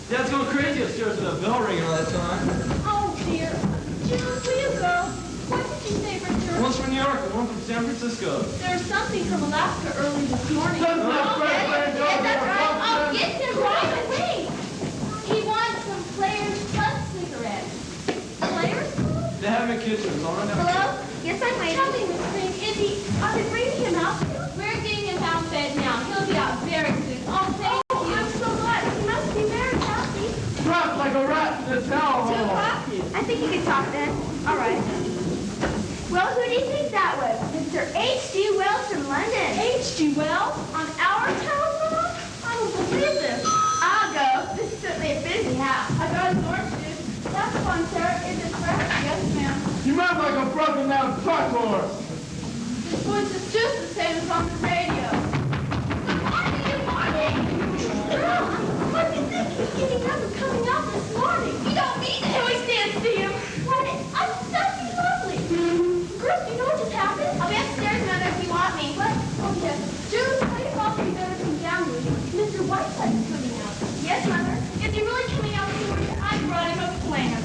Dad's going crazy upstairs with that bell ringing all the time. Oh, dear. June, will you go? What did you say, Richard? One's from New York and one from San Francisco. There's something from Alaska early this morning. That's not Yes, that's right. I'll get him right away. He wants some Players Club cigarettes. Players Club? They have him in kitchens. I'll run down. Hello? Yes, I'm waiting. Tell me, Miss Green, are they bringing him out? We're getting him out fed now. He'll be out very soon. Oh, thank you. I'm so glad. He must be very happy. Trapped like a rat in this hellhole. I think you can talk then. All right. Well, who do you think that was? Mr. H.G. Wells from London. H.G. Wells? On our telephone? I don't believe this. I'll go. This is certainly a busy house. I got his orange juice. That's fun, sir. Is it fresh? Yes, ma'am. You meant like a broken down truck horse. This voice is just the same as on the radio. Morning! What do you think? He's getting up and coming out this morning. You don't mean it. Can we stand see him? What? That'd be lovely. Girls, you know what just happened? I'll be upstairs, Mother, if you want me. What? Oh, yes. June, tell your father you better come down with me. Mr. Whiteside is coming out. Yes, Mother. Is he really coming out this morning? I brought him a plan.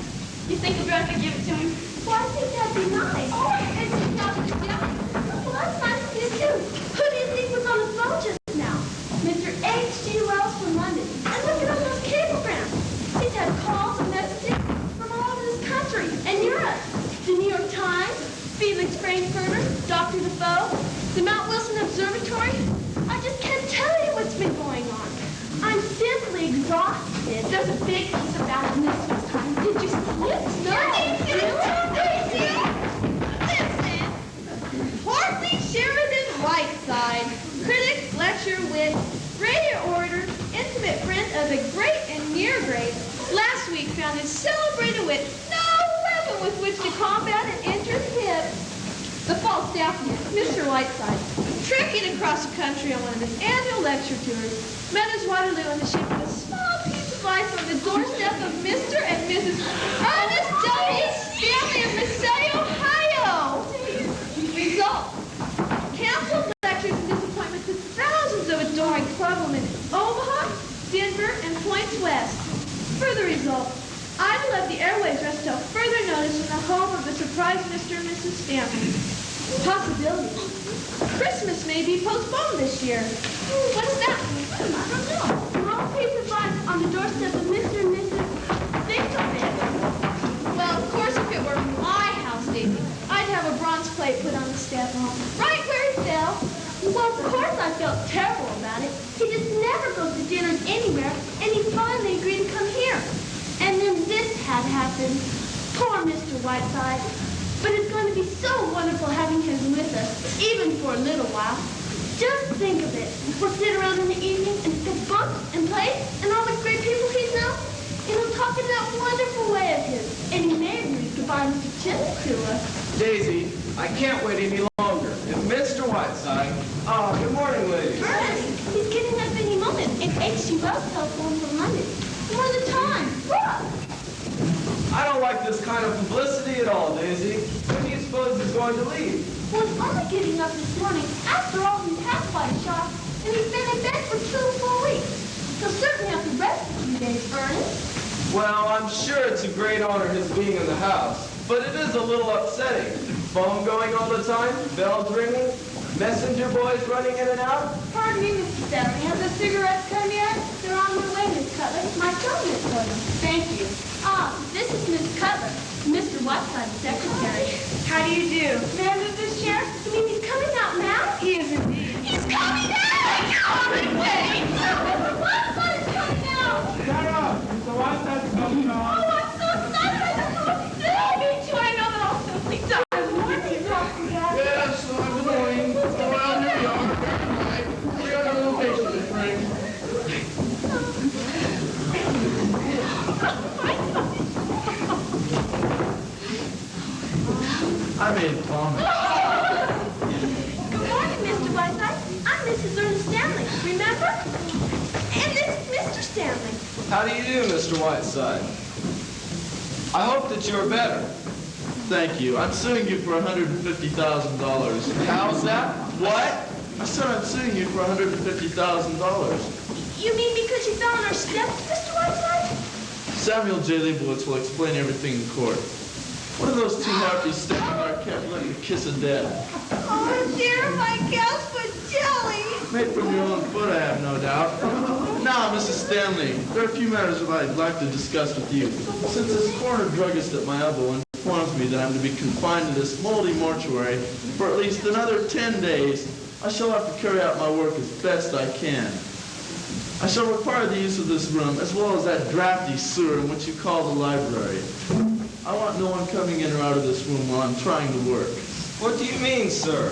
You think you'll be able to give it to him? Well, I think that'd be nice. Oh, and sit down with the well, that's nice of you, too. Who do you think was on the phone just now? Mr. H.G. Wells from London. And look at all those cablegrams. He's had calls and messages from all over this country and Europe. The New York Times, Felix Frankfurter, Dr. Defoe, the Mount Wilson Observatory. I just can't tell you what's been going on. I'm simply exhausted. There's a big piece about it this time. Did you see it? No. Listen. Horsey Sheridan Whiteside, critic, lecturer, wit, radio orator, intimate friend of the great and near great, last week found his celebrated wit no weapon with which to combat an injured hip. The false Daphne, Mr. Whiteside, trekking across the country on one of his annual lecture tours, met his Waterloo on the ship with a small piece of ice on the doorstep of Mr. and Mrs. Ernest W. Stanley of Marseille, Ohio. Result: canceled lectures and disappointments to thousands of adoring clubwomen in Omaha, Denver, and Points West. Further result: idle of the airways rest till further notice in the home of the surprised Mr. and Mrs. Stanley. Possibility: Christmas may be postponed this year. What does that mean? I don't know. Small piece of ice on the doorstep of Mr. and Mrs. Think of it. Well, of course, if it were my house, Davy, I'd have a bronze plate put on the step home, right where he fell. Well, of course I felt terrible about it. He just never goes to dinners anywhere, and he finally agreed to come here. And then this had happened. Poor Mr. Whiteside. But it's going to be so wonderful having him with us, even for a little while. Just think of it. We'll sit around in the evening and discuss books and plays and all the great people he's known. And he'll talk in that wonderful way of his. And he may read goodbye Mr. Chips to us. Daisy, I can't wait any longer. If Mr. Whiteside... Oh, good morning, ladies. Ernest, he's getting up any moment. And H.G. Wells telephoned from London. More the time. Look! I don't like this kind of publicity at all, Daisy. When do you suppose he's going to leave? Well, he's only getting up this morning. After all, he's had quite a shock, and he's been in bed for 2 full weeks. He'll certainly have to rest a few days, Ernest. Well, I'm sure it's a great honor his being in the house, but it is a little upsetting. Phone going all the time, bells ringing, messenger boys running in and out. Pardon me, Mr. Stanley. Have the cigarettes come yet? They're on their way, Miss Cutler. My son is for them. Thank you. This is Miss Cutler, Mr. Whiteside's secretary. How do you do? May I move this chair? You mean he's coming out now? He is indeed. He's coming out! Coming away! Mr. Whiteside is coming out! Sarah, Mr. Whiteside's coming Oh, out. I'm so excited! I don't know what to do. Me too. I know that I'll simply die. Good morning, Dr. Gavin. Yes, good morning. Well, here we are. Tonight. We got a little patient to bring. I made vomit. Good morning, Mr. Whiteside. I'm Mrs. Ernest Stanley, remember? And this is Mr. Stanley. How do you do, Mr. Whiteside? I hope that you're better. Thank you. I'm suing you for $150,000. How's that? What? I said I'm suing you for $150,000. You mean because you fell on our steps, Mr. Whiteside? Samuel J. Leibowitz will explain everything in court. What are those two harpies standing there can't let you kiss a dead? Oh, dear, my cows put jelly. Made from your own foot, I have no doubt. Now, Mrs. Stanley, there are a few matters that I'd like to discuss with you. Since this corner druggist at my elbow informs me that I'm to be confined to this moldy mortuary for at least another 10 days, I shall have to carry out my work as best I can. I shall require the use of this room as well as that drafty sewer in which you call the library. I want no one coming in or out of this room while I'm trying to work. What do you mean, sir?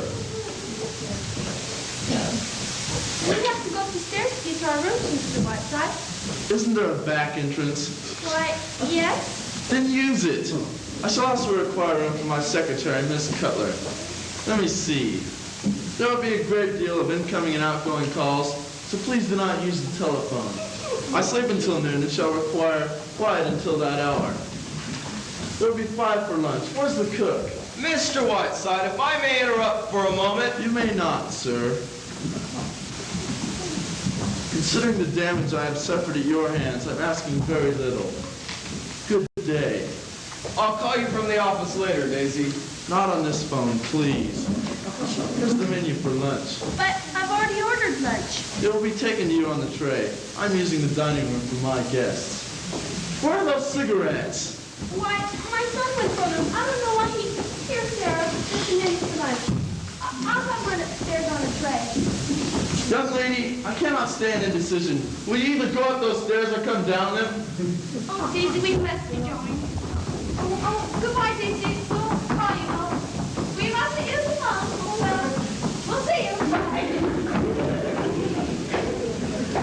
We have to go up the stairs to get to our rooms, Mr. Whiteside. Isn't there a back entrance? Why, yes. Then use it. I shall also require room for my secretary, Miss Cutler. Let me see. There will be a great deal of incoming and outgoing calls, so please do not use the telephone. I sleep until noon and shall require quiet until that hour. There will be 5 for lunch. Where's the cook? Mr. Whiteside, if I may interrupt for a moment. You may not, sir. Considering the damage I have suffered at your hands, I'm asking very little. Good day. I'll call you from the office later, Daisy. Not on this phone, please. Here's the menu for lunch. But I've already ordered lunch. It will be taken to you on the tray. I'm using the dining room for my guests. Where are those cigarettes? Why, my son went for them. I don't know why he... Here, Sarah, there's the menu for lunch. I'll have one upstairs on a tray. Young lady, I cannot stand indecision. Will you either go up those stairs or come down them? Oh, Daisy, we must be going. Oh, goodbye, Daisy. We'll call you home. We must be in the home. Oh, well, we'll see you. Bye.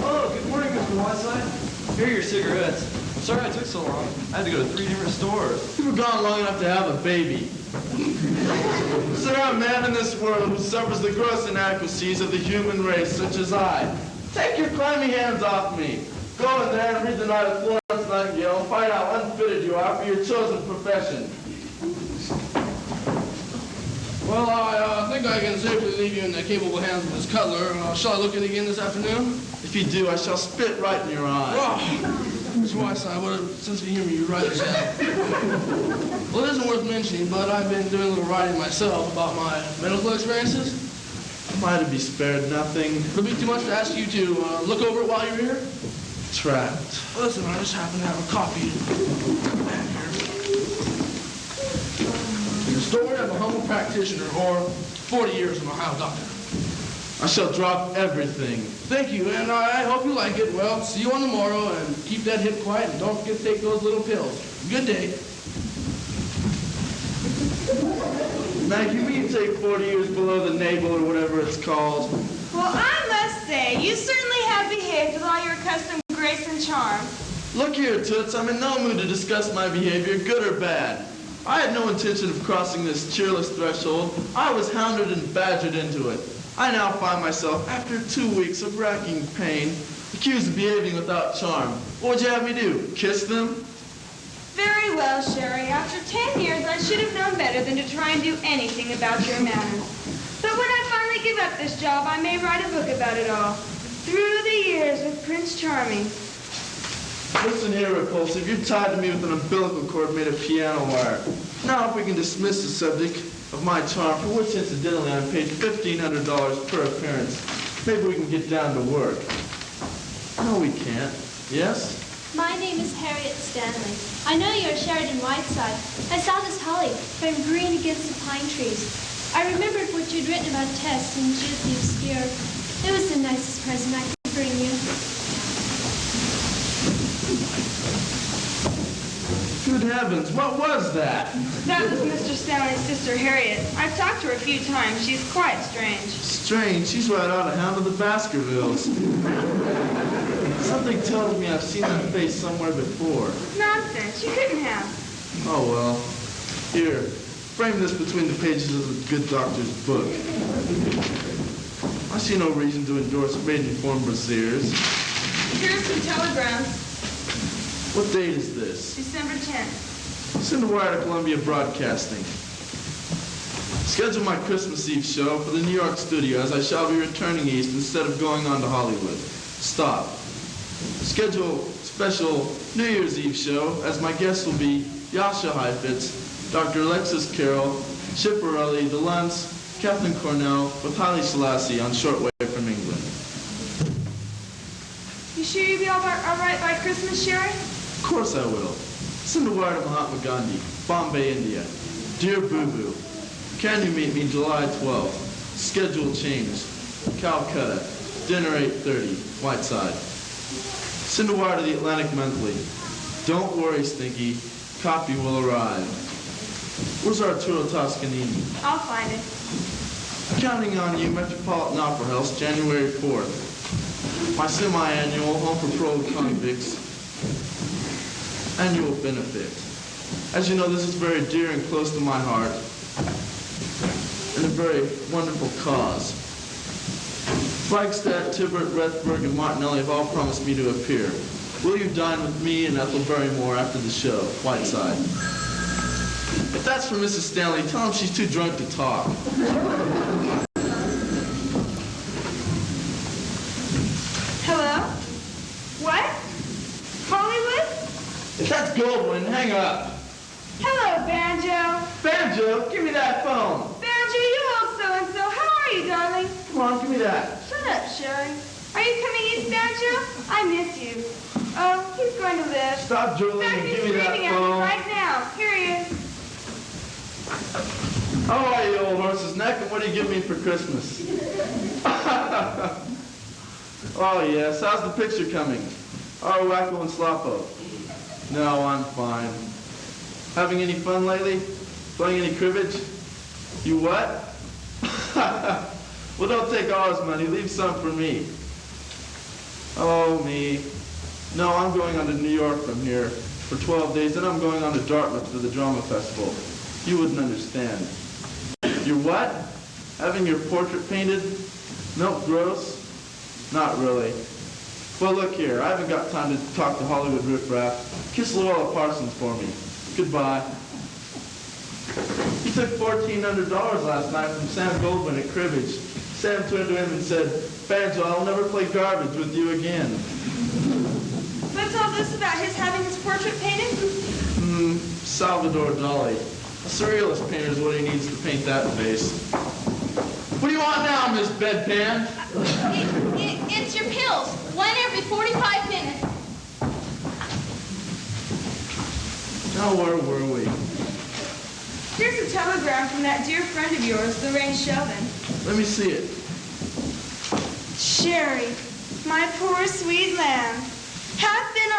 Oh, good morning, Mr. Whiteside. Here are your cigarettes. I'm sorry I took so long. I had to go to 3 different stores. You were gone long enough to have a baby. Is there a man in this world who suffers the gross inadequacies of the human race, such as I? Take your clammy hands off me. Go in there and read the Night of Florence Nightingale and find out how unfitted you are for your chosen profession. Well, I think I can safely leave you in the capable hands of Miss Cutler. Shall I look at it again this afternoon? If you do, I shall spit right in your eye. Oh, Mr. Whiteside, what a sense of humor you writers have. Well, it isn't worth mentioning, but I've been doing a little writing myself about my medical experiences. Am I to be spared nothing? It'll be too much to ask you to look over it while you're here. Trapped. Listen, I just happen to have a copy back here. The story of a humble practitioner, or 40 years of an Ohio doctor. I shall drop everything. Thank you, and I hope you like it. Well, see you on the morrow, and keep that hip quiet, and don't forget to take those little pills. Good day. Now, you mean take 40 years below the navel or whatever it's called? Well, I must say, you certainly have behaved with all your accustomed grace and charm. Look here, Toots, I'm in no mood to discuss my behavior, good or bad. I had no intention of crossing this cheerless threshold. I was hounded and badgered into it. I now find myself, after 2 weeks of racking pain, accused of behaving without charm. What would you have me do? Kiss them? Very well, Sherry. After 10 years, I should have known better than to try and do anything about your manners. But when I finally give up this job, I may write a book about it all. Through the years with Prince Charming. Listen here, Repulsive. You're tied to me with an umbilical cord made of piano wire. Now, if we can dismiss the subject of my charm, for which, incidentally, I'm paid $1,500 per appearance, maybe we can get down to work. No, we can't. Yes? My name is Harriet Stanley. I know you're Sheridan Whiteside. I saw this holly frame green against the pine trees. I remembered what you'd written about Tess and Jude the Obscure. It was the nicest present I could bring you. Good heavens, what was that? That was Mr. Stanley's sister, Harriet. I've talked to her a few times. She's quite strange. Strange, she's right out of Hound of the Baskervilles. Something tells me I've seen that face somewhere before. Nonsense. You couldn't have. Oh, well. Here, frame this between the pages of the good doctor's book. I see no reason to endorse maiden-form brassieres. Here's some telegrams. What date is this? December 10th. Send a wire to Columbia Broadcasting. Schedule my Christmas Eve show for the New York studio, as I shall be returning east instead of going on to Hollywood. Stop. Schedule special New Year's Eve show, as my guests will be Yasha Heifetz, Dr. Alexis Carroll, Chipperelli, the Luntz, Kathleen Cornell, with Haile Selassie on shortwave from England. You sure you'll be all right by Christmas, Sherry? Of course I will. Send a wire to Mahatma Gandhi, Bombay, India. Dear Boo Boo, can you meet me July 12th? Schedule changed. Calcutta, dinner 8:30, Whiteside. Send a wire to the Atlantic Monthly. Don't worry, Stinky. Copy will arrive. Where's Arturo Toscanini? I'll find it. Counting on you, Metropolitan Opera House, January 4th. My semi-annual Home for Paroled Convicts annual benefit. As you know, this is very dear and close to my heart, and a very wonderful cause. Flagstaff, Tibbert, Rethberg, and Martinelli have all promised me to appear. Will you dine with me and Ethel Barrymore after the show, Whiteside? If that's for Mrs. Stanley, tell him she's too drunk to talk. Hello? What? Hollywood? If that's Goldwyn, hang up. Hello, Banjo. Banjo, give me that phone. Banjo, you old so-and-so. How are you, darling? Come on, give me that. Shut up, Sherry. Are you coming east, Banjo? I miss you. Oh, he's going to live. Stop drooling In fact, and he's give me that screaming at me phone. right now. Here he is. How are you, old horse's neck, and what do you give me for Christmas? Oh, yes. How's the picture coming? Oh, Wacko and Sloppo. No, I'm fine. Having any fun lately? Playing any cribbage? You what? Well, don't take all his money. Leave some for me. Oh, me. No, I'm going on to New York from here for 12 days, then I'm going on to Dartmouth for the drama festival. You wouldn't understand. You're what? Having your portrait painted? Milk gross? Not really. Well, look here. I haven't got time to talk to Hollywood riffraff. Kiss Luella Parsons for me. Goodbye. He took $1,400 last night from Sam Goldwyn at cribbage. Sam turned to him and said, Banjo, I'll never play garbage with you again. What's all this about his having his portrait painted? Salvador Dali. A surrealist painter is what he needs to paint that face. What do you want now, Miss Bedpan? It's your pills. One every 45 minutes. Now, where were we? Here's a telegram from that dear friend of yours, Lorraine Sheldon. Let me see it. Sherry, my poor sweet lamb. Have been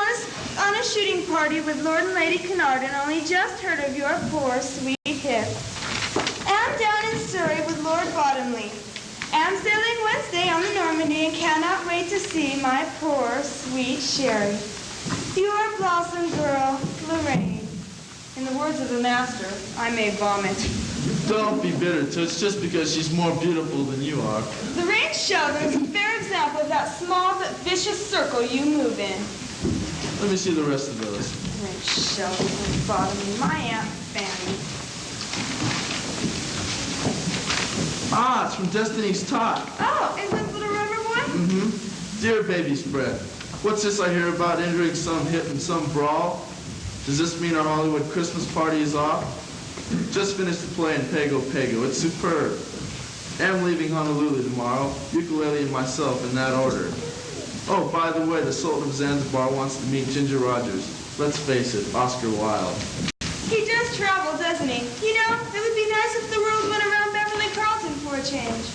on a shooting party with Lord and Lady Carnarvon, only just heard of your poor sweet hip. Am down in Surrey with Lord Bottomley. Am sailing Wednesday on the Normandy and cannot wait to see my poor sweet Sherry. Your blossom girl, Lorraine. In the words of the master, I may vomit. Don't be bitter, Toots, just because she's more beautiful than you are. Lorraine Sheldon is a fair example of that small but vicious circle you move in. Let me see the rest of those. Lorraine Sheldon would bother me. My Aunt Fanny. Ah, it's from Destiny's Talk. Oh, is this little rubber one? Mm-hmm. Dear baby spread, what's this I hear about entering some hit and some brawl? Does this mean our Hollywood Christmas party is off? Just finished the play in Pago Pago. It's superb. Am leaving Honolulu tomorrow. Ukulele and myself in that order. Oh, by the way, the Sultan of Zanzibar wants to meet Ginger Rogers. Let's face it, Oscar Wilde. He does travel, doesn't he? You know, it would be nice if the world went around Beverly Carlton for a change.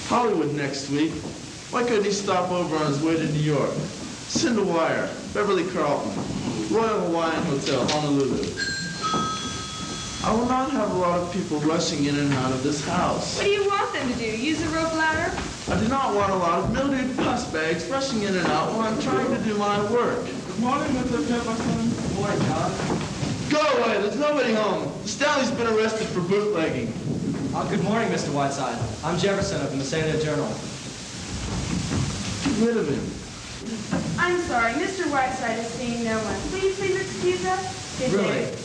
Hollywood next week. Why couldn't he stop over on his way to New York? Send a wire. Beverly Carlton. Royal Hawaiian Hotel, Honolulu. I will not have a lot of people rushing in and out of this house. What do you want them to do? Use a rope ladder? I do not want a lot of mildewed pus bags rushing in and out while I'm trying to do my work. Good morning, Mr. Jefferson. Good morning, John. Go away, there's nobody home. Stanley's been arrested for bootlegging. Good morning, Mr. Whiteside. I'm Jefferson of the Messina Journal. Get rid of him. I'm sorry, Mr. Whiteside is seeing no one. Will you please excuse us? Good Really? day.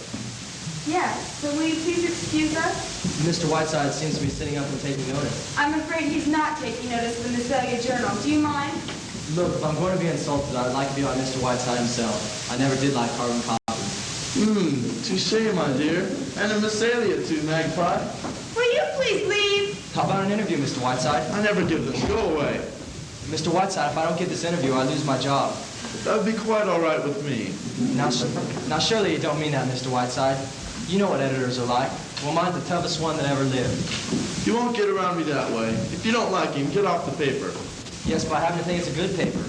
Yes, so will you please excuse us? Mr. Whiteside seems to be sitting up and taking notice. I'm afraid he's not taking notice of the Messelia Journal. Do you mind? Look, if I'm going to be insulted, I'd like to be by Mr. Whiteside himself. I never did like carbon copies. Touche, my dear. And a Missalia too, Magpie. Will you please leave? How about an interview, Mr. Whiteside? I never give them. Go away. Mr. Whiteside, if I don't get this interview, I lose my job. That would be quite all right with me. Now surely you don't mean that, Mr. Whiteside. You know what editors are like. Well, mine's the toughest one that ever lived. You won't get around me that way. If you don't like him, get off the paper. Yes, but I happen to think it's a good paper.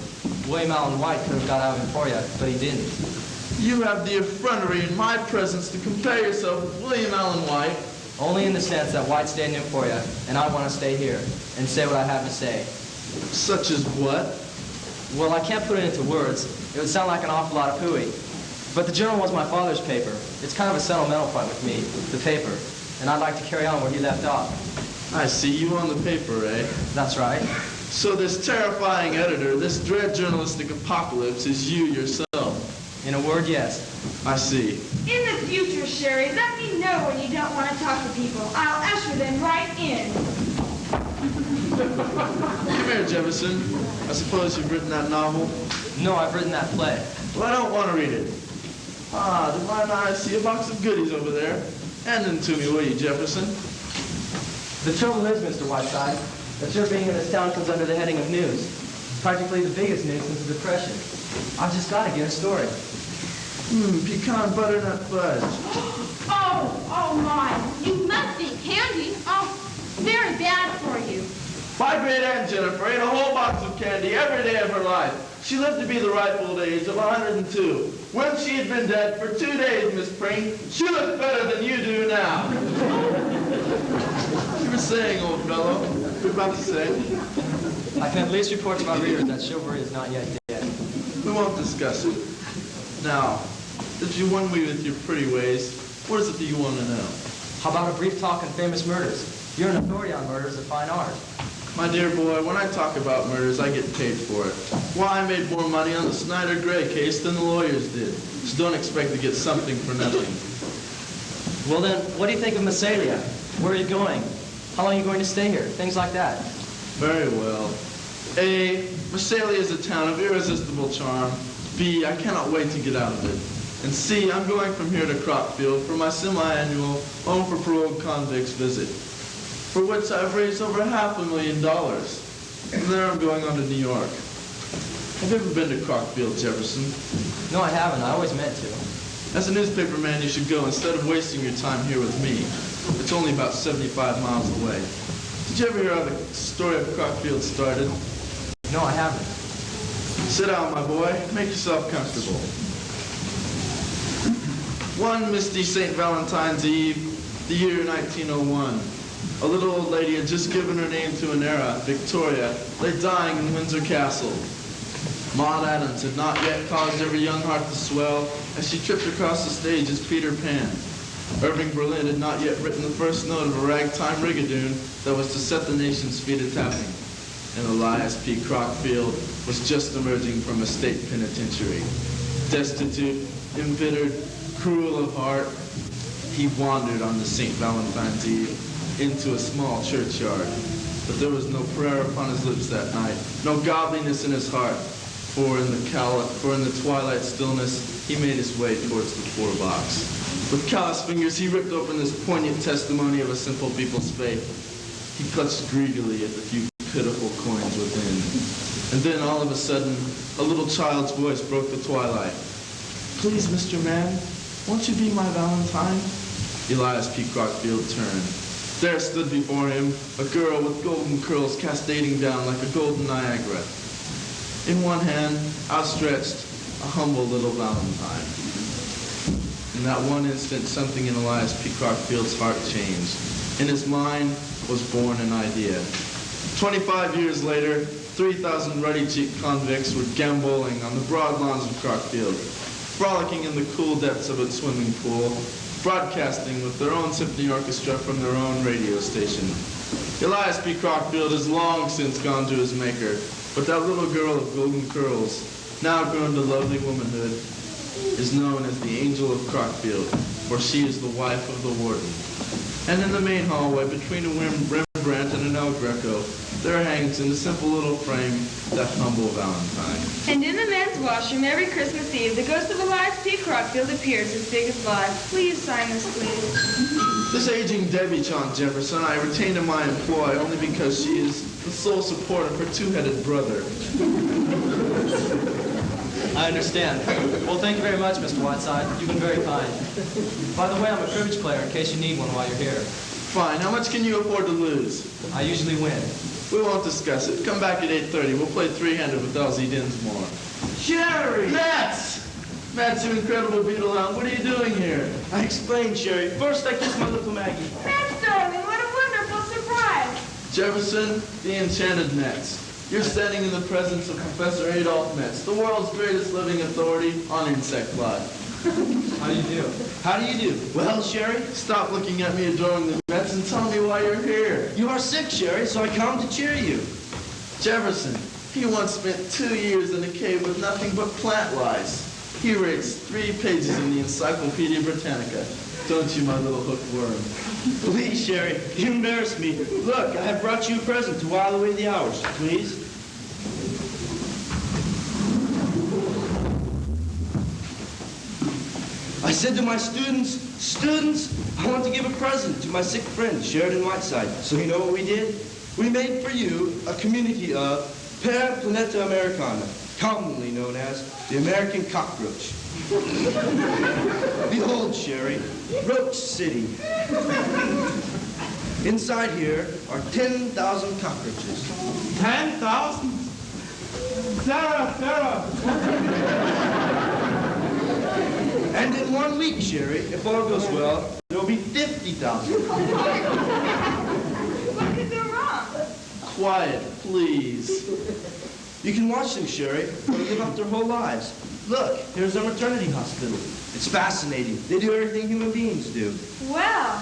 William Allen White could have got out of it for you, but he didn't. You have the effrontery in my presence to compare yourself with William Allen White. Only in the sense that White stayed in it for you, and I want to stay here and say what I have to say. Such as what? Well, I can't put it into words. It would sound like an awful lot of hooey. But the Journal was my father's paper. It's kind of a sentimental point with me, the paper. And I'd like to carry on where he left off. I see you on the paper, eh? That's right. So this terrifying editor, this dread journalistic apocalypse is you yourself. In a word, yes. I see. In the future, Sherry, let me know when you don't want to talk to people. I'll usher them right in. Come here, Jefferson. I suppose you've written that novel? No, I've written that play. Well, I don't want to read it. Ah, do I see a box of goodies over there? Hand them to me, will you, Jefferson? The trouble is, Mr. Whiteside, that your being in this town comes under the heading of news. Practically the biggest news since the Depression. I've just got to get a story. Pecan butternut fudge. Oh my, you must be candy. Oh, very bad for you. My great aunt Jennifer ate a whole box of candy every day of her life. She lived to be the ripe old age of 102. When she had been dead for 2 days, Miss Preen, she looked better than you do now. You were saying, old fellow, you're about to say. I can at least report to my readers that chivalry is not yet dead. We won't discuss it. Now, if you won me with your pretty ways, what is it that you want to know? How about a brief talk on famous murders? You're an authority on murders of fine art. My dear boy, when I talk about murders, I get paid for it. Why, I made more money on the Snyder Gray case than the lawyers did. So don't expect to get something for nothing. Well then, what do you think of Massalia? Where are you going? How long are you going to stay here? Things like that. Very well. A, Massalia is a town of irresistible charm. B, I cannot wait to get out of it. And C, I'm going from here to Crockfield for my semi-annual home for paroled convicts visit, for which I've raised over $500,000. From there I'm going on to New York. Have you ever been to Crockfield, Jefferson? No, I haven't. I always meant to. As a newspaper man, you should go instead of wasting your time here with me. It's only about 75 miles away. Did you ever hear how the story of Crockfield started? No, I haven't. Sit down, my boy. Make yourself comfortable. One misty St. Valentine's Eve, the year 1901, a little old lady had just given her name to an era, Victoria, lay dying in Windsor Castle. Maud Adams had not yet caused every young heart to swell as she tripped across the stage as Peter Pan. Irving Berlin had not yet written the first note of a ragtime rigadoon that was to set the nation's feet a-tapping. And Elias P. Crockfield was just emerging from a state penitentiary. Destitute, embittered, cruel of heart, he wandered on the St. Valentine's Eve into a small churchyard. But there was no prayer upon his lips that night, no godliness in his heart. For in the twilight stillness, he made his way towards the poor box. With callous fingers, he ripped open this poignant testimony of a simple people's faith. He clutched greedily at the few pitiful coins within. And then, all of a sudden, a little child's voice broke the twilight. Please, Mr. Man, won't you be my Valentine? Elias P. Crockfield turned. There stood before him a girl with golden curls cascading down like a golden Niagara. In one hand, outstretched, a humble little Valentine. In that one instant, something in Elias P. Crockfield's heart changed. In his mind was born an idea. 25 years later, 3,000 ruddy-cheeked convicts were gamboling on the broad lawns of Crockfield, frolicking in the cool depths of its swimming pool, broadcasting with their own symphony orchestra from their own radio station. Elias P. Crockfield has long since gone to his maker, but that little girl of golden curls, now grown to lovely womanhood, is known as the Angel of Crockfield, for she is the wife of the warden. And in the main hallway, between a Rembrandt and an El Greco, There hangs in a simple little frame that humble Valentine. And in the men's washroom every Christmas Eve, the ghost of Elias P. Crockfield appears as big as life. Please sign this, please. This aging debutante, Jefferson, I retained in my employ only because she is the sole support of her two-headed brother. I understand. Well, thank you very much, Mr. Whiteside. You've been very kind. By the way, I'm a cribbage player in case you need one while you're here. Fine. How much can you afford to lose? I usually win. We won't discuss it. Come back at 8:30. We'll play three-handed with Elsie Dinsmore. Sherry! Mats! Mats, you incredible beetle hound. What are you doing here? I explained, Sherry. First, I kissed my little Maggie. Max, darling, what a wonderful surprise. Jefferson, the enchanted Metz. You're standing in the presence of Professor Adolph Metz, the world's greatest living authority on insect life. How do you do? How do you do? Well, Sherry, Stop looking at me adoring the Metz and tell me why you're here. you are sick, Sherry, so I come to cheer you. Jefferson, he once spent 2 years in a cave with nothing but plant lice. He rates 3 pages in the Encyclopedia Britannica. Don't you, my little hookworm? Please, Sherry, you embarrass me. Look, I have brought you a present to while away the hours. Please. I said to my students, I want to give a present to my sick friend, Sheridan Whiteside. So you know what we did? We made for you a community of Per Planeta Americana, commonly known as the American cockroach. Behold, Sherry, Roach City. Inside here are 10,000 cockroaches. 10,000? Sarah! And in 1 week, Sherry, if all goes well, there will be 50,000. What could go wrong? Quiet, please. You can watch them, Sherry. They'll live out their whole lives. Look, here's our maternity hospital. It's fascinating. They do everything human beings do. Well,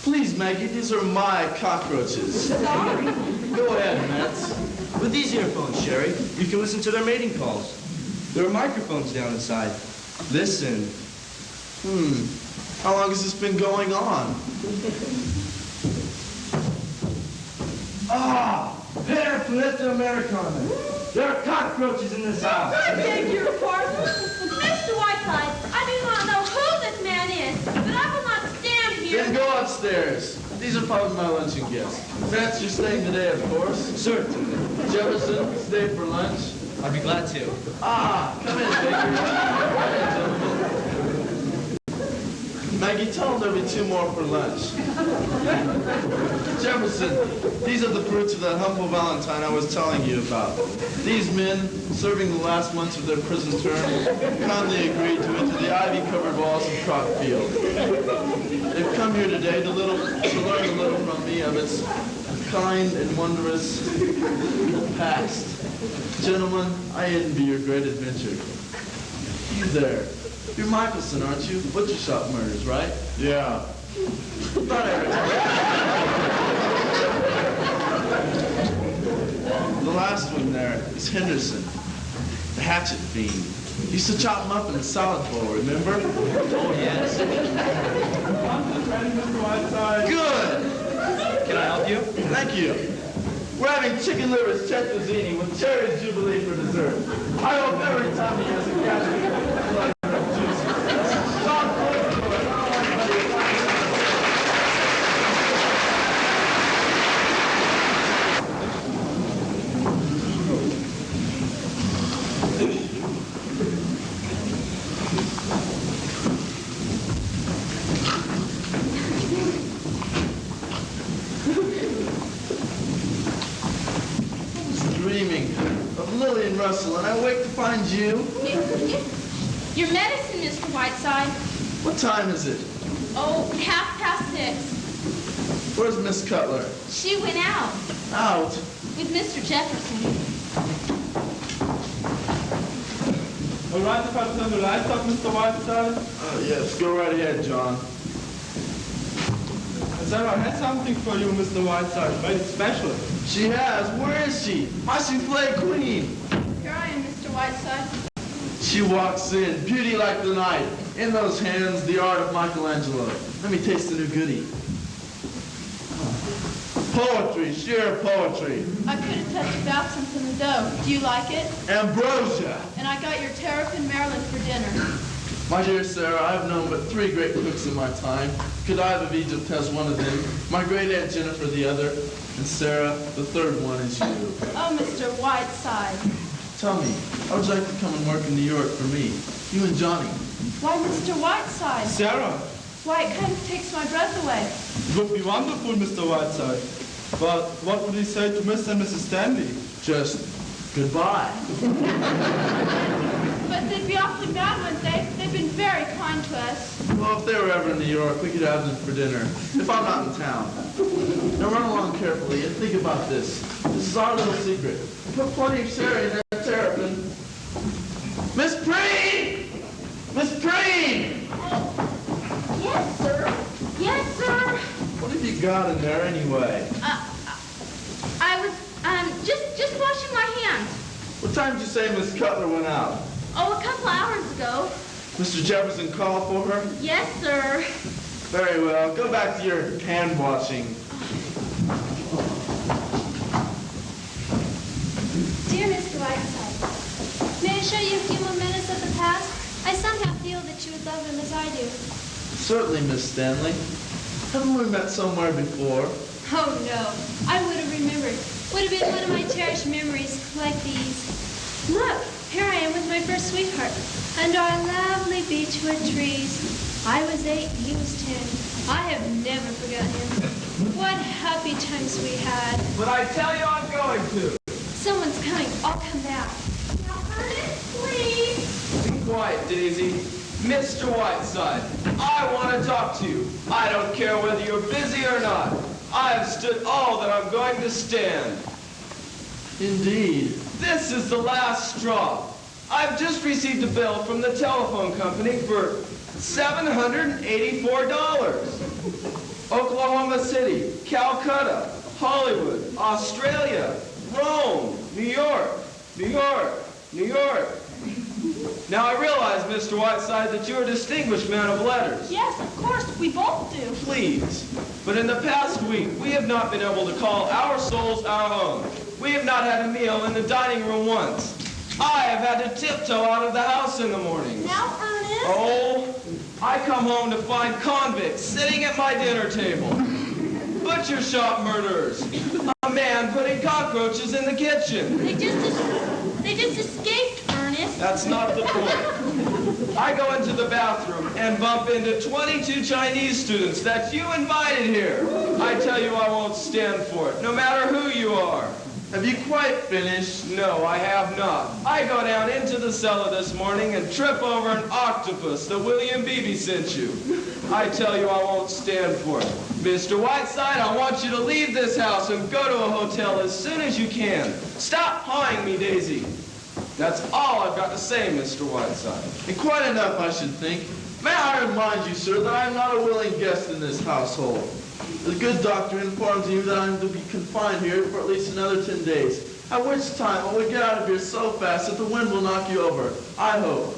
Please, Maggie, these are my cockroaches. sorry. Go ahead, Metz. With these earphones, Sherry, you can listen to their mating calls. There are microphones down inside. Listen. How long has this been going on? Ah! Per Planeta Americana. There are cockroaches in this house. I beg your pardon. Mr. Whiteside, I do not know who this man is, but I will not stand here. Then go upstairs. These are probably my luncheon gifts. Metz, you're staying today, of course. Certainly. Jefferson, stay for lunch. I'd be glad to. Come in, Baker. Maggie, tell them there'll be 2 more for lunch. Jefferson, these are the fruits of that humble Valentine I was telling you about. These men, serving the last months of their prison term, kindly agreed to enter the ivy-covered walls of Crockfield. They've come here today to learn a little from me of its kind and wondrous past. Gentlemen, I envy your great adventure. You there. You're Michelson, aren't you? Butcher shop murders, right? Yeah. Thought I heard. The last one there is Henderson, the hatchet fiend. Used to chop him up in a salad bowl, remember? Oh, yes. Good! Can I help you? Thank you. We're having chicken livers cettuccine with cherry jubilee for dessert. I hope every time he has a gathering, like juice. John, close the door. I don't want anybody to find dreaming of Lillian Russell, and I wake to find you. Your medicine, Mr. Whiteside. What time is it? Oh, 6:30. Where's Miss Cutler? She went out Out. with Mr. Jefferson. All right, if I turn the lights off, Mr. Whiteside? Yes, go right ahead, John. Sarah has something for you, Mr. Whiteside, very special. She has. Where is she? My souffle queen. Here I am, Mr. Whiteside. She walks in, beauty like the night. In those hands, the art of Michelangelo. Let me taste the new goodie. Poetry, sheer poetry. I put a touch of absinthe in the dough. Do you like it? Ambrosia. And I got your terrapin Maryland for dinner. My dear Sarah, I've known but 3 great cooks in my time. Godiva of Egypt has one of them, my great aunt Jennifer the other, and Sarah, the 3rd one is you. Oh, Mr. Whiteside. Tell me, how would you like to come and work in New York for me? You and Johnny. Why, Mr. Whiteside? Sarah, Why, it kind of takes my breath away. it would be wonderful, Mr. Whiteside. But what would you say to Mr. and Mrs. Stanley? Just goodbye. But they'd be awfully bad, wouldn't they? They've been very kind to us. Well, if they were ever in New York, we could have them for dinner, if I'm not in town. Now run along carefully and think about this. This is our little secret. Put plenty of sherry in that terrapin. Miss Preen! Miss Preen! Yes, sir. Yes, sir. What have you got in there anyway? I was, just washing my hands. What time did you say Miss Cutler went out? Oh, a couple hours ago. Mr. Jefferson called for her? Yes, sir. Very well. Go back to your hand washing. Dear Mr. Whiteside, may I show you a few more minutes of the past? I somehow feel that you would love them as I do. Certainly, Miss Stanley. Haven't we met somewhere before? Oh, no. I would have remembered. Would have been one of my cherished memories like these. Look, here I am with my first sweetheart under our lovely beechwood trees. I was 8, he was 10. I have never forgotten him. What happy times we had. But I tell you I'm going to. Someone's coming. I'll come back. Now, Ernest, please. Be quiet, Daisy. Mr. Whiteside, I want to talk to you. I don't care whether you're busy or not. I have stood all that I'm going to stand. Indeed. This is the last straw. I've just received a bill from the telephone company for $784. Oklahoma City, Calcutta, Hollywood, Australia, Rome, New York, New York, New York. Now I realize, Mr. Whiteside, that you're a distinguished man of letters. Yes, of course. We both do. Please. But in the past week, we have not been able to call our souls our own. We have not had a meal in the dining room once. I have had to tiptoe out of the house in the mornings. Now, Ernest. Oh, I come home to find convicts sitting at my dinner table. Butcher shop murderers. A man putting cockroaches in the kitchen. They just escaped, Ernest. That's not the point. I go into the bathroom and bump into 22 Chinese students that you invited here. I tell you I won't stand for it, no matter who you are. Have you quite finished? No, I have not. I go down into the cellar this morning and trip over an octopus that William Beebe sent you. I tell you I won't stand for it. Mr. Whiteside, I want you to leave this house and go to a hotel as soon as you can. Stop pawing me, Daisy. That's all I've got to say, Mr. Whiteside. And quite enough, I should think. May I remind you, sir, that I am not a willing guest in this household. The good doctor informs you that I am to be confined here for at least another 10 days, at which time I will get out of here so fast that the wind will knock you over, I hope.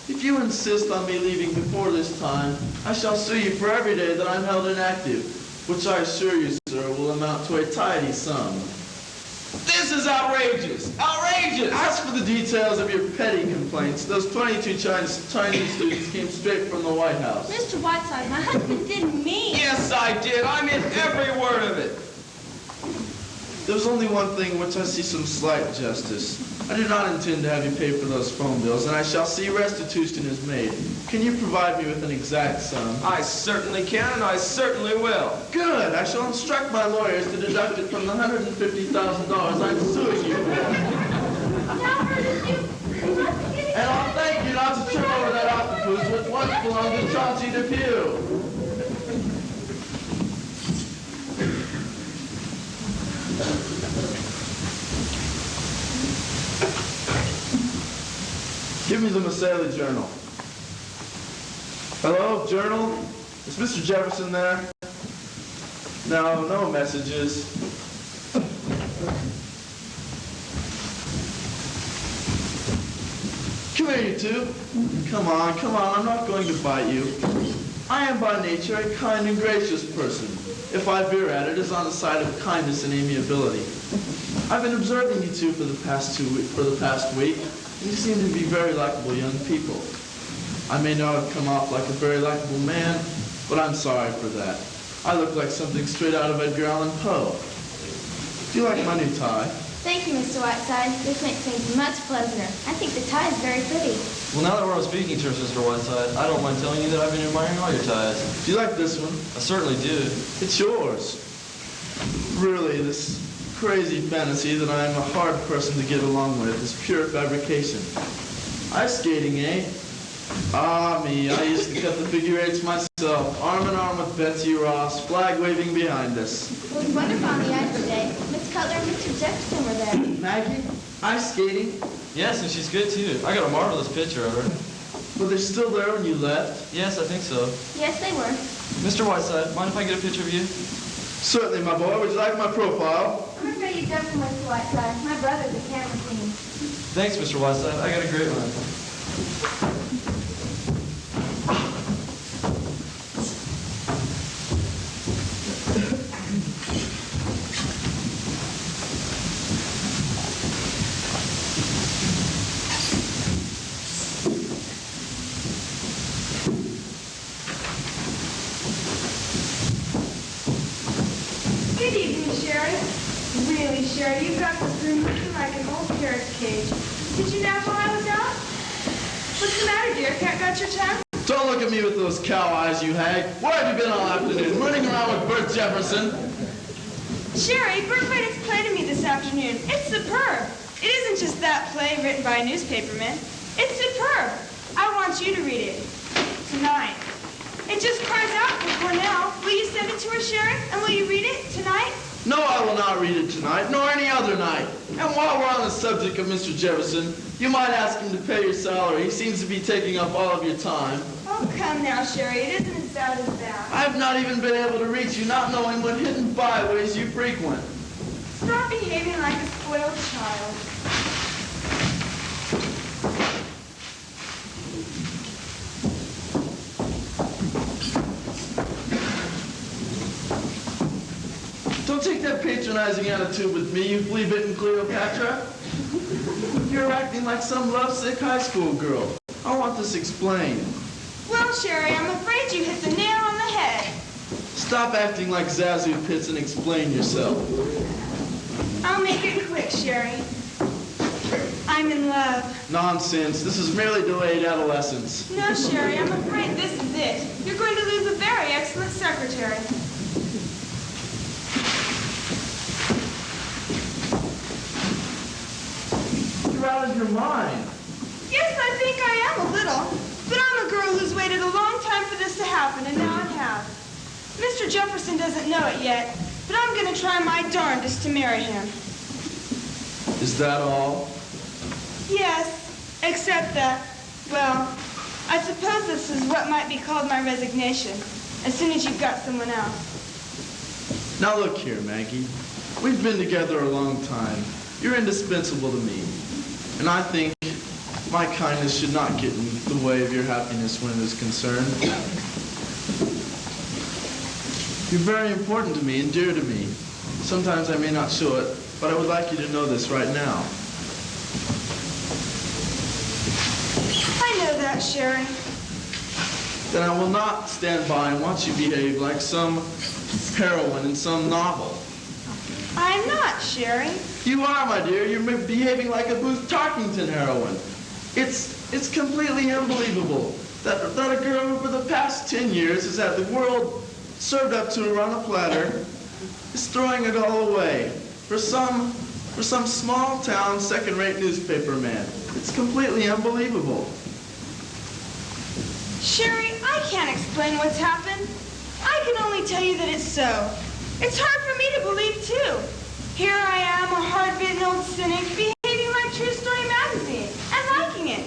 If you insist on me leaving before this time, I shall sue you for every day that I'm held inactive, which I assure you, sir, will amount to a tidy sum. This is outrageous! Outrageous! As for the details of your petty complaints, those 22 Chinese students came straight from the White House. Mr. Whiteside, my husband didn't mean. Yes, I did. I meant every word of it. There's only one thing in which I see some slight justice. I do not intend to have you pay for those phone bills, and I shall see restitution is made. Can you provide me with an exact sum? I certainly can, and I certainly will. Good. I shall instruct my lawyers to deduct it from the $150,000 I'm suing you for. Now, Ernest, you must get it. And I'll thank you not to trip over that octopus which once belonged to Chauncey Depew. Give me the Massala Journal. Hello, Journal? Is Mr. Jefferson there? No, no messages. Come here, you two. Come on, I'm not going to bite you. I am by nature a kind and gracious person. if I veer at it, is on the side of kindness and amiability. I've been observing you two for the past week, and you seem to be very likable young people. I may not have come off like a very likable man, but I'm sorry for that. I look like something straight out of Edgar Allan Poe. Do you like my new tie? Thank you, Mr. Whiteside. This makes things much pleasanter. I think the tie is very pretty. Well, now that we're on speaking terms, Mr. Whiteside, I don't mind telling you that I've been admiring all your ties. Do you like this one? I certainly do. It's yours. Really, this crazy fantasy that I am a hard person to get along with is pure fabrication. Ice skating, eh? Ah, me, I used to cut the figure eights myself, arm in arm with Betsy Ross, flag waving behind us. It was wonderful on the ice today. Miss Cutler and Mr. Jefferson were there. Maggie, ice skating? Yes, and she's good too. I got a marvelous picture of her. Were they still there when you left? Yes, I think so. Yes, they were. Mr. Whiteside, mind if I get a picture of you? Certainly, my boy. Would you like my profile? I'm afraid you don't, Mr. Whiteside. My brother's a camera queen. Thanks, Mr. Whiteside. I got a great one. Good evening, Sherry. Really, Sherry, you've got this room looking like an old parrot's cage. Did you nap while I was out? What's the matter, dear? Cat got your tongue? Don't look at me with those cow eyes, you hag. Where have you been all afternoon? Running around with Bert Jefferson? Sherry, Bert read his play to me this afternoon. It's superb. It isn't just that play written by a newspaperman. It's superb. I want you to read it. Tonight. It just cries out for Cornell. Will you send it to her, Sherry? And will you read it tonight? No, I will not read it tonight, nor any other night. And while we're on the subject of Mr. Jefferson, you might ask him to pay your salary. He seems to be taking up all of your time. Oh, come now, Sherry. It isn't as bad as that. I've not even been able to reach you, not knowing what hidden byways you frequent. Stop behaving like a spoiled child. Don't take that patronizing attitude with me, you flea-bitten Cleopatra. You're acting like some lovesick high school girl. I want this explained. Well, Sherry, I'm afraid you hit the nail on the head. Stop acting like Zazu Pitts and explain yourself. I'll make it quick, Sherry. I'm in love. Nonsense. This is merely delayed adolescence. No, Sherry, I'm afraid this is it. You're going to lose a very excellent secretary. You're out of your mind. Yes, I think I am a little. But I'm a girl who's waited a long time for this to happen, and now it has. Mr. Jefferson doesn't know it yet, but I'm going to try my darndest to marry him. Is that all? Yes, except that, well, I suppose this is what might be called my resignation, as soon as you've got someone else. Now look here, Maggie. We've been together a long time. You're indispensable to me. And I think my kindness should not get in the way of your happiness when it is concerned. You're very important to me and dear to me. Sometimes I may not show it, but I would like you to know this right now. I know that, Sherry. Then I will not stand by and watch you behave like some heroine in some novel. I'm not, Sherry. You are, my dear. You're behaving like a Booth Tarkington heroine. It's completely unbelievable that a girl who for the past 10 years has had the world served up to her on a platter is throwing it all away for some small town second-rate newspaper man. It's completely unbelievable. Sherry, I can't explain what's happened. I can only tell you that it's so. It's hard for me to believe, too. Here I am, a hard-bitten old cynic, behaving like True Story magazine, and liking it.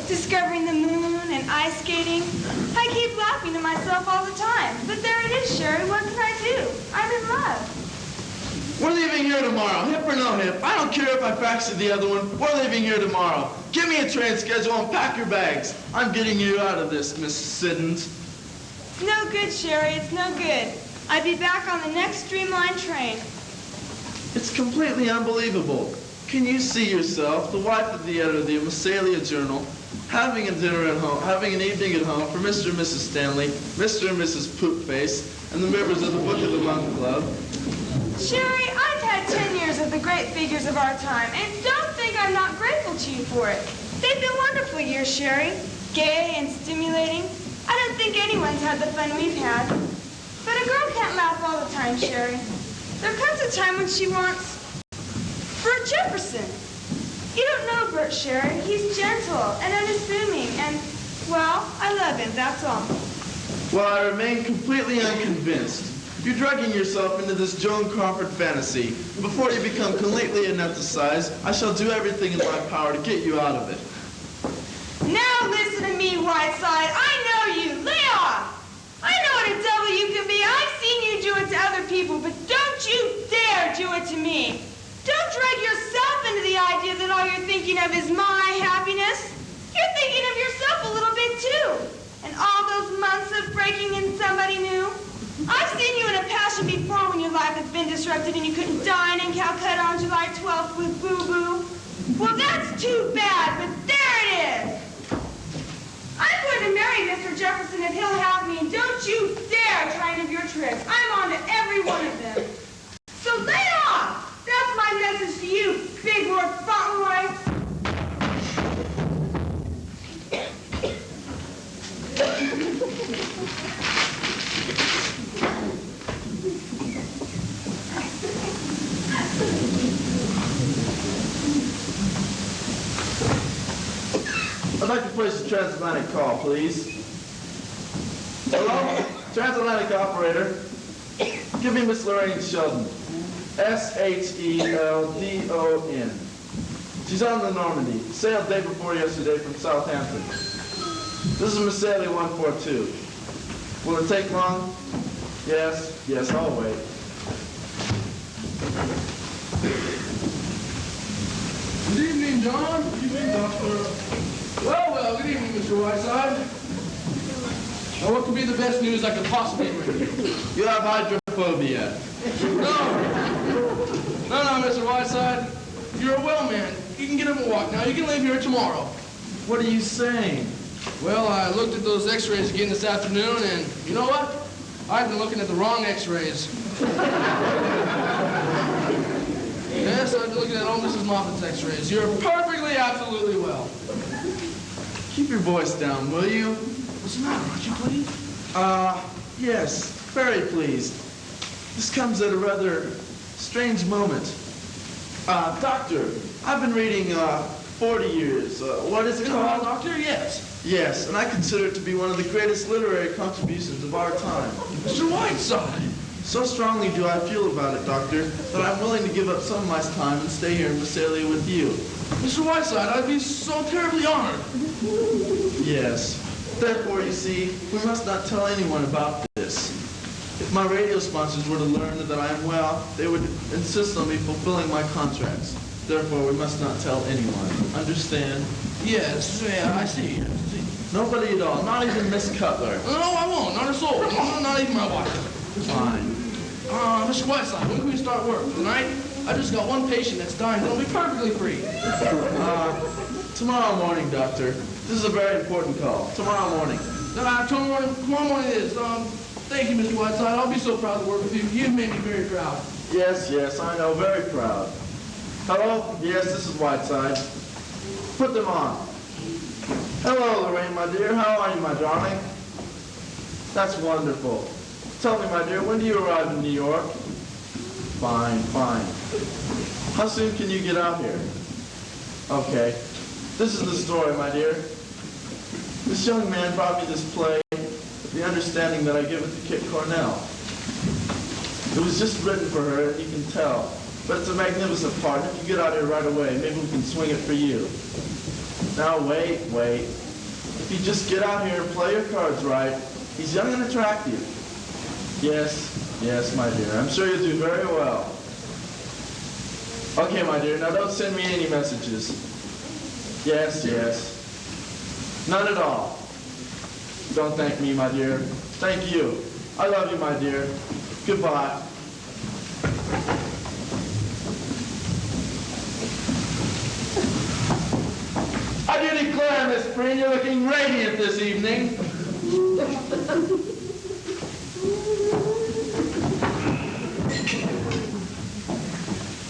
Discovering the moon and ice skating. I keep laughing to myself all the time. But there it is, Sherry. What can I do? I'm in love. We're leaving here tomorrow, hip or no hip. I don't care if I fractured the other one. We're leaving here tomorrow. Give me a train schedule and pack your bags. I'm getting you out of this, Miss Siddons. It's no good, Sherry. It's no good. I'd be back on the next Streamline train. It's completely unbelievable. Can you see yourself, the wife of the editor of the Massalia Journal, having a dinner at home, having an evening at home for Mr. and Mrs. Stanley, Mr. and Mrs. Poopface, and the members of the Book of the Month Club? Sherry, I've had 10 years of the great figures of our time, and don't think I'm not grateful to you for it. They've been wonderful years, Sherry. Gay and stimulating. I don't think anyone's had the fun we've had. But a girl can't laugh all the time, Sherry. There comes a time when she wants Bert Jefferson. You don't know Bert, Sherry. He's gentle and unassuming, and, well, I love him, that's all. Well, I remain completely unconvinced. You're drugging yourself into this Joan Crawford fantasy. Before you become completely anesthetized, I shall do everything in my power to get you out of it. Now listen to me, Whiteside. I know you. Lay off. I know what a devil you can be. I've seen you do it to other people, but don't you dare do it to me. Don't drag yourself into the idea that all you're thinking of is my happiness. You're thinking of yourself a little bit, too. And all those months of breaking in somebody new. I've seen you in a passion before when your life has been disrupted and you couldn't dine in Calcutta on July 12th with Boo-Boo. Well, that's too bad, but there it is. I'm going to marry Mr. Jefferson if he'll have me, and don't you dare try any of your tricks. I'm on to every one of them. So lay off! That's my message to you, Big Lord Fauntleroy. I'd like to place a transatlantic call, please. Hello? Transatlantic operator. Give me Miss Lorraine Sheldon. S-H-E-L-D-O-N. She's on the Normandy. Sailed day before yesterday from Southampton. This is Massalia 142. Will it take long? Yes, I'll wait. Good evening, John. Good evening, Doctor. Well, good evening, Mr. Whiteside. Now, what could be the best news I could possibly bring you? You have hydrophobia. No, Mr. Whiteside. You're a well man. You can get up and walk now. You can leave here tomorrow. What are you saying? Well, I looked at those x-rays again this afternoon, and you know what? I've been looking at the wrong x-rays. Yes, I've been looking at old Mrs. Moffat's x-rays. You're perfectly, absolutely well. Keep your voice down, will you? What's the matter? Aren't you pleased? Yes, very pleased. This comes at a rather strange moment. Doctor, I've been reading 40 Years. What is it called? Doctor? Yes. Yes, and I consider it to be one of the greatest literary contributions of our time. Mr. Whiteside. So strongly do I feel about it, Doctor, that I'm willing to give up some of my time and stay here in Massalia with you. Mr. Whiteside, I'd be so terribly honored. Yes. Therefore, you see, we must not tell anyone about this. If my radio sponsors were to learn that I am well, they would insist on me fulfilling my contracts. Therefore, we must not tell anyone. Understand? Yes, yeah, I see. Nobody at all, not even Miss Cutler. No, I won't. Not a soul. No, not even my wife. Fine. Mr. Whiteside, when can we start work? Tonight? I just got one patient that's dying. It'll be perfectly free. Tomorrow morning, Doctor. This is a very important call. Tomorrow morning. Tomorrow morning it is. Thank you, Mr. Whiteside. I'll be so proud to work with you. You've made me very proud. Yes, I know. Very proud. Hello? Yes, this is Whiteside. Put them on. Hello, Lorraine, my dear. How are you, my darling? That's wonderful. Tell me, my dear, when do you arrive in New York? Fine. How soon can you get out here? Okay. This is the story, my dear. This young man brought me this play with the understanding that I give it to Kit Cornell. It was just written for her, and you can tell. But it's a magnificent part. If you get out here right away, maybe we can swing it for you. Now, wait. If you just get out here and play your cards right, he's young and attractive. Yes, my dear. I'm sure you'll do very well. Okay, my dear. Now, don't send me any messages. Yes. None at all. Don't thank me, my dear. Thank you. I love you, my dear. Goodbye. I do declare, Miss Preen, you're looking radiant this evening.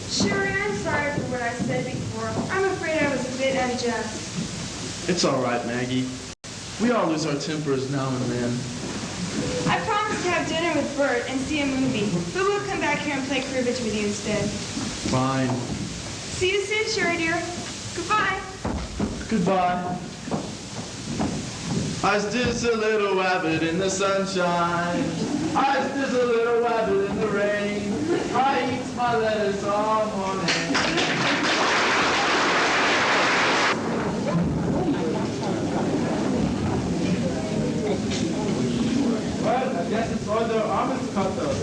Sherry, I'm sorry for what I said before. I'm afraid I was a bit unjust. It's all right, Maggie. We all lose our tempers now and then. I promised to have dinner with Bert and see a movie, but we'll come back here and play cribbage with you instead. Fine. See you soon, Sherry dear. Goodbye. Goodbye. I was just a little rabbit in the sunshine. I was just a little rabbit in the rain. I eat my lettuce all morning. Well, I guess it's all the almond cutters.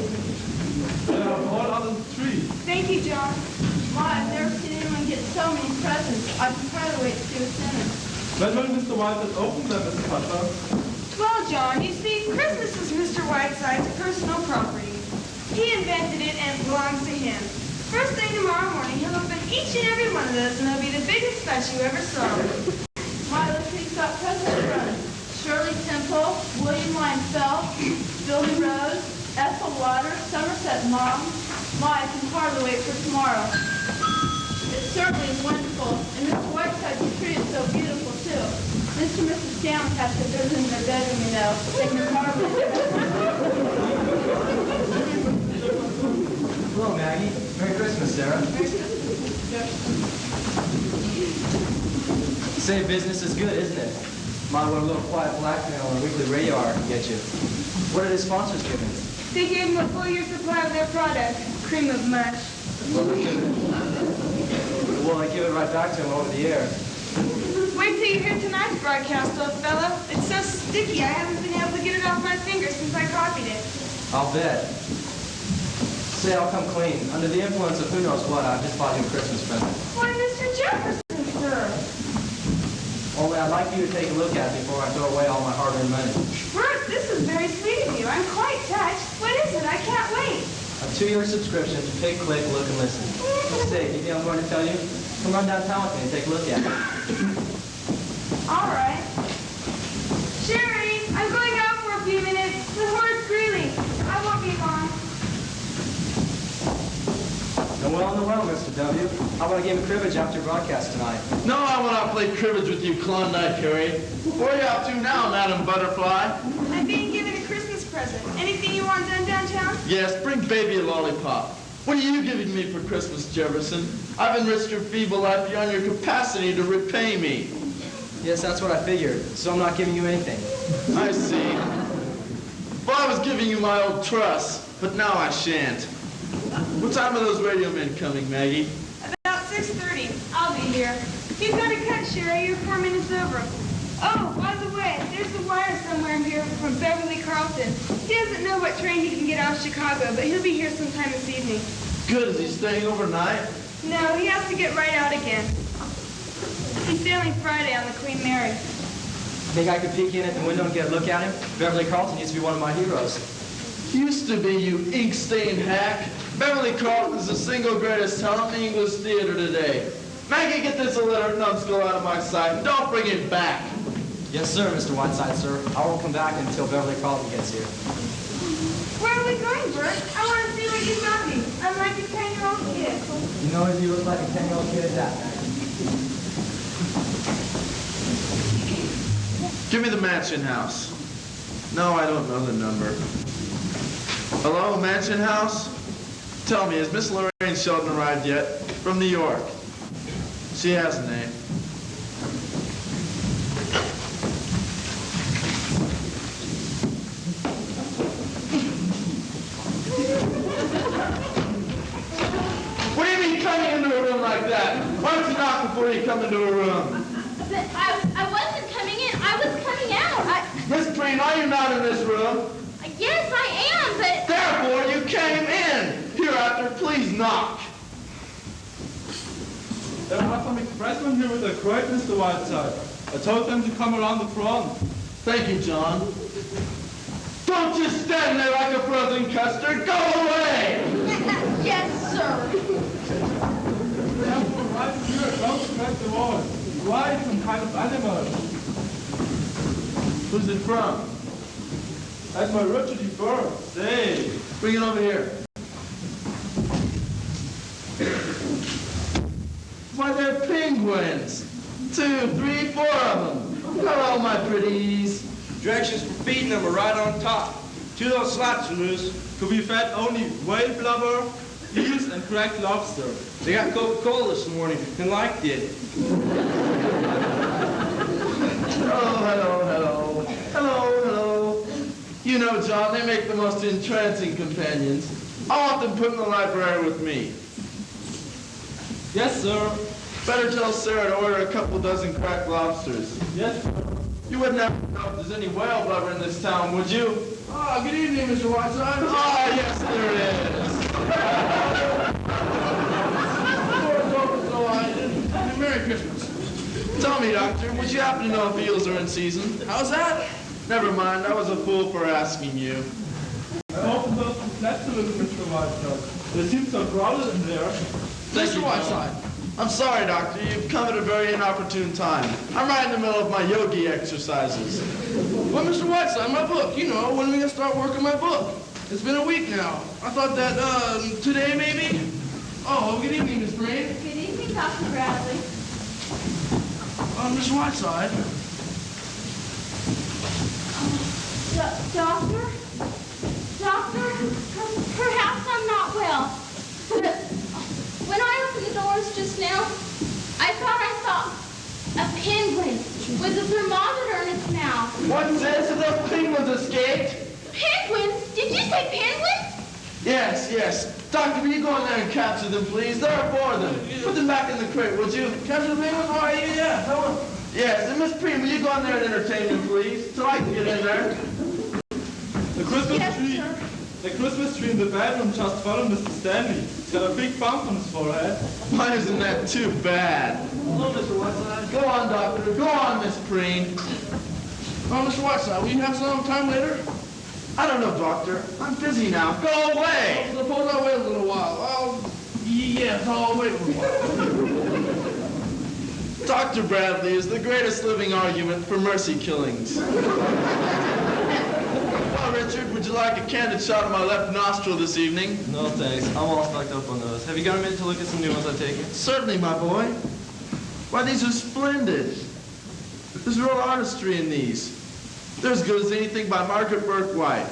They are all on the tree. Thank you, John. Ma, I've never seen anyone get so many presents. I can hardly wait to see what's in them. When will Mr. Whiteside open them, Mr. Cutter? Well, John, you see, Christmas is Mr. Whiteside's personal property. He invented it and it belongs to him. First thing tomorrow morning, he'll open each and every one of those, and it'll be the biggest fetch you ever saw. Ma, look who's got presents for us. Shirley Temple, William Lyon Phelps, Billy Rose, Ethel Waters, Somerset Mom. Ma, I can hardly wait for tomorrow. It certainly is wonderful, and Mr. Whiteside's tree is so beautiful, too. Mr. and Mrs. Stanley have to visit in their bedroom, you know. They can hardly... Hello, Maggie. Merry Christmas, Sarah. Merry Christmas. Say business is good, isn't it? Might want a little quiet blackmail on a weekly radio hour can get you. What did his sponsors give him? They gave him a full year supply of their product, cream of mush. Well, I give it right back to him over the air. Wait till you hear tonight's broadcast, old fellow. It's so sticky, I haven't been able to get it off my fingers since I copied it. I'll bet. Say, I'll come clean. Under the influence of who knows what, I've just bought you a Christmas present. Why, Mr. Jefferson, sir. Only I'd like you to take a look at it before I throw away all my hard-earned money. Bert, this is very sweet of you. I'm quite touched. What is it? I can't wait. A 2-year subscription to Pick, Click, Look, and Listen. Say, you think I'm going to tell you? Come run downtown with me and take a look at it. All right. Sherry, I'm going out for a few minutes. The horse Greeley. I won't be long. And well in the world, Mr. W. I want a game of cribbage after your broadcast tonight. No, I will not play cribbage with you, Klondike Harry. Where are you up to now, Madam Butterfly? I'm being given a Christmas present. Anything you want done downtown? Yes, bring baby a lollipop. What are you giving me for Christmas, Jefferson? I've enriched your feeble life beyond your capacity to repay me. Yes, that's what I figured. So I'm not giving you anything. I see. Well, I was giving you my old trust, but now I shan't. What time are those radio men coming, Maggie? About 6:30. I'll be here. You've got to cut, Sherry. You're 4 minutes over. Oh, by the way, there's a wire somewhere here from Beverly Carlton. He doesn't know what train he can get out of Chicago, but he'll be here sometime this evening. Good. Is he staying overnight? No, he has to get right out again. He's sailing Friday on the Queen Mary. Think I could peek in at the window and get a look at him? Beverly Carlton used to be one of my heroes. Used to be, you ink-stained hack. Beverly Carlton is the single greatest talent in the English theater today. Maggie, get this illiterate numbskull out of my sight, and don't bring it back. Yes, sir, Mr. Whiteside, sir. I won't come back until Beverly Carlton gets here. Where are we going, Bert? I want to see what you got me. I'm like a 10-year-old kid. You know, you look like a 10-year-old kid at that. Give me the Mansion House. No, I don't know the number. Hello, Mansion House? Tell me, has Miss Lorraine Sheldon arrived yet? From New York. She has a name. What do you mean coming into a room like that? Why don't you knock before you come into a room? But I wasn't coming in. I was coming out. Miss Breen, are you not in this room? Yes, I am, but... Therefore, you came in. Hereafter, please knock. There are some expressmen here with a crate, Mr. Whiteside. I told them to come around the front. Thank you, John. Don't just stand there like a frozen custard. Go away! Yes, sir. Right here, don't crack the wall. Why some kind of animal? Who's it from? That's my Richard fur. Say, bring it over here. Why, they're penguins. 2, 3, 4 of them. Hello, my pretties. Directions for feeding them are right on top. 2 little slots, Moose. To be fed only whale blubber, eels, and cracked lobster. They got Coca-Cola this morning and liked it. Hello. You know, John, they make the most entrancing companions. I want them put in the library with me. Yes, sir. Better tell Sarah to order a couple dozen cracked lobsters. Yes, sir. You wouldn't have to know if there's any whale blubber in this town, would you? Ah, good evening, Mr. Whiteside. Ah, yes, there is. Merry Christmas. Tell me, Doctor, would you happen to know if eels are in season? How's that? Never mind, I was a fool for asking you. I opened up some flats a little, Mr. Whiteside. There seems some trouble in there. Thank you, Mr. Whiteside. I'm sorry, Doctor. You've come at a very inopportune time. I'm right in the middle of my yogi exercises. Well, Mr. Whiteside, my book. You know, when are we going to start working my book? It's been a week now. I thought that, today maybe? Oh, good evening, Miss Breen. Good evening, Dr. Bradley. Mr. Whiteside. Doctor? Doctor? Perhaps I'm not well. But when I opened the doors just now, I thought I saw a penguin with a thermometer in its mouth. What's this? Have those penguins escaped? Penguins? Did you say penguins? Yes. Doctor, will you go in there and capture them, please? There are 4 of them. Put them back in the crate, would you? Capture the penguins? Oh, yeah. Tell them. Yes, and Miss Preen, will you go in there and entertain them, please? Till I can get in there. The Christmas Yes, tree. sir. The Christmas tree in the bedroom just fell on Mr. Stanley. He's got a big bump on his forehead. Why isn't that too bad? Hello, Mr. Whiteside. Go on, Doctor. Go on, Miss Preen. Oh, Mr. Whiteside, will you have some time later? I don't know, Doctor. I'm busy now. Go away! Suppose I wait a little while. Well, yes, I'll wait a little while. Dr. Bradley is the greatest living argument for mercy killings. Well, Richard, would you like a candid shot of my left nostril this evening? No, thanks. I'm all stocked up on those. Have you got a minute to look at some new ones I've taken? Certainly, my boy. Why, these are splendid. There's real artistry in these. They're as good as anything by Margaret Burke White.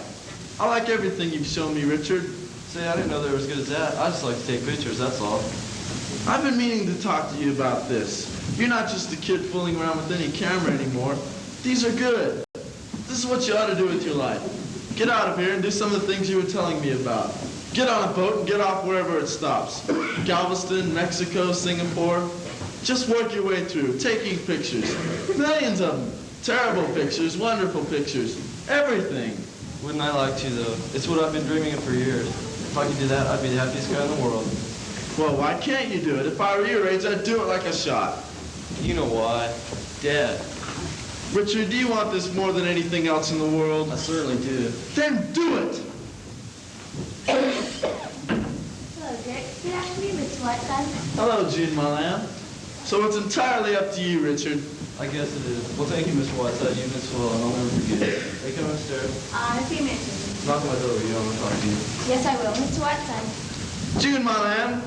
I like everything you've shown me, Richard. Say, I didn't know they were as good as that. I just like to take pictures, that's all. I've been meaning to talk to you about this. You're not just a kid fooling around with any camera anymore. These are good. This is what you ought to do with your life. Get out of here and do some of the things you were telling me about. Get on a boat and get off wherever it stops. Galveston, Mexico, Singapore. Just work your way through, taking pictures. Millions of them. Terrible pictures, wonderful pictures. Everything. Wouldn't I like to, though? It's what I've been dreaming of for years. If I could do that, I'd be the happiest guy in the world. Well, why can't you do it? If I were your age, I'd do it like a shot. You know why? Dad. Richard, do you want this more than anything else in the world? I certainly do. Then do it! Hello, Dick. Good afternoon, Mr. Whiteside. Hello, June, my lamb. So it's entirely up to you, Richard. I guess it is. Well, thank you, Mr. Whiteside. You've been swell, and I'll never forget it. Hey, come upstairs. A few minutes. Knock on my door. You don't want to talk to you. Yes, I will. Mr. Whiteside. June, my lamb,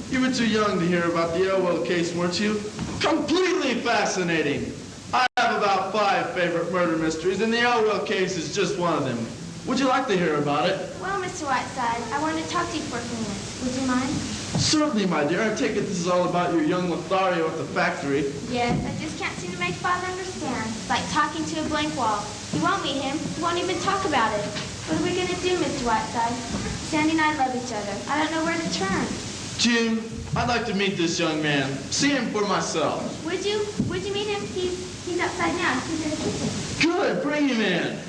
you were too young to hear about the Elwell case, weren't you? Completely fascinating. I have about 5 favorite murder mysteries, and the Elwell case is just one of them. Would you like to hear about it? Well, Mr. Whiteside, I wanted to talk to you for a few minutes. Would you mind? Certainly, my dear. I take it this is all about your young Lothario at the factory. Yes, I just can't seem to make Father understand. It's like talking to a blank wall. You won't meet him. You won't even talk about it. What are we going to do, Mr. Whiteside? Sandy and I love each other. I don't know where to turn. June, I'd like to meet this young man. See him for myself. Would you? Would you meet him? He's outside now. He's in the kitchen. Good. Bring him in.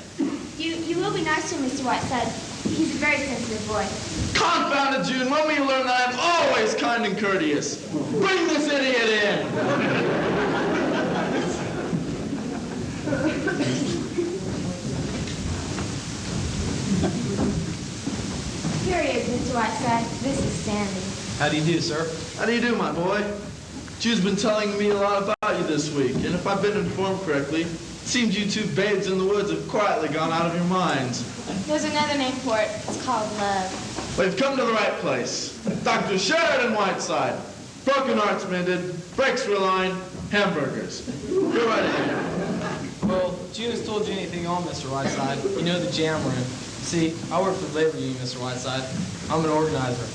You will be nice to him, Mr. Whiteside. He's a very sensitive boy. Confound it, June. When will you learn that I'm always kind and courteous? Bring this idiot in. Mr. Whiteside. This is Sandy. How do you do, sir? How do you do, my boy? Jude's been telling me a lot about you this week, and if I've been informed correctly, it seems you two babes in the woods have quietly gone out of your minds. There's another name for it. It's called love. Well, you've come to the right place. Dr. Sheridan Whiteside. Broken hearts mended, brakes realigned, hamburgers. Go right ahead. Well, June has told you anything on, Mr. Whiteside. You know the jam we're in. See, I work for the labor union, Mr. Whiteside. I'm an organizer.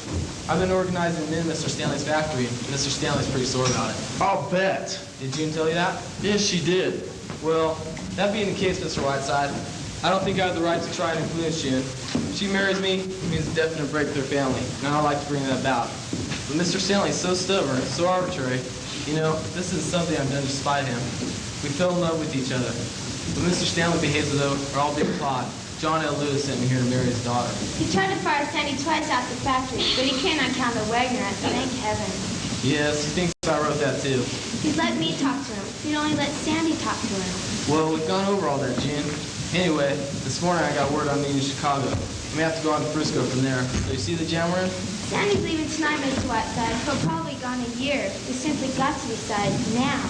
I've been organizing in Mr. Stanley's factory, and Mr. Stanley's pretty sore about it. I'll bet. Did June tell you that? Yes, she did. Well, that being the case, Mr. Whiteside, I don't think I have the right to try and influence June. If she marries me, it means a definite break with her family, and I don't like to bring that about. But Mr. Stanley's so stubborn, so arbitrary. You know, this is something I've done to spite him. We fell in love with each other. When Mr. Stanley behaves though, or I'll be plot. John L. Lewis sent me here to marry his daughter. He tried to fire Sandy twice out the factory, but he cannot count the Wagner. Thank heaven. Yes, he thinks I wrote that too. He'd let me talk to him. He'd only let Sandy talk to him. Well, we've gone over all that, June. Anyway, this morning I got word I'm meeting in Chicago. I may have to go on to Frisco from there. So you see the jam we're in? Sandy's leaving tonight, Mr. Whiteside. He'll probably be gone a year. We simply got to decide now.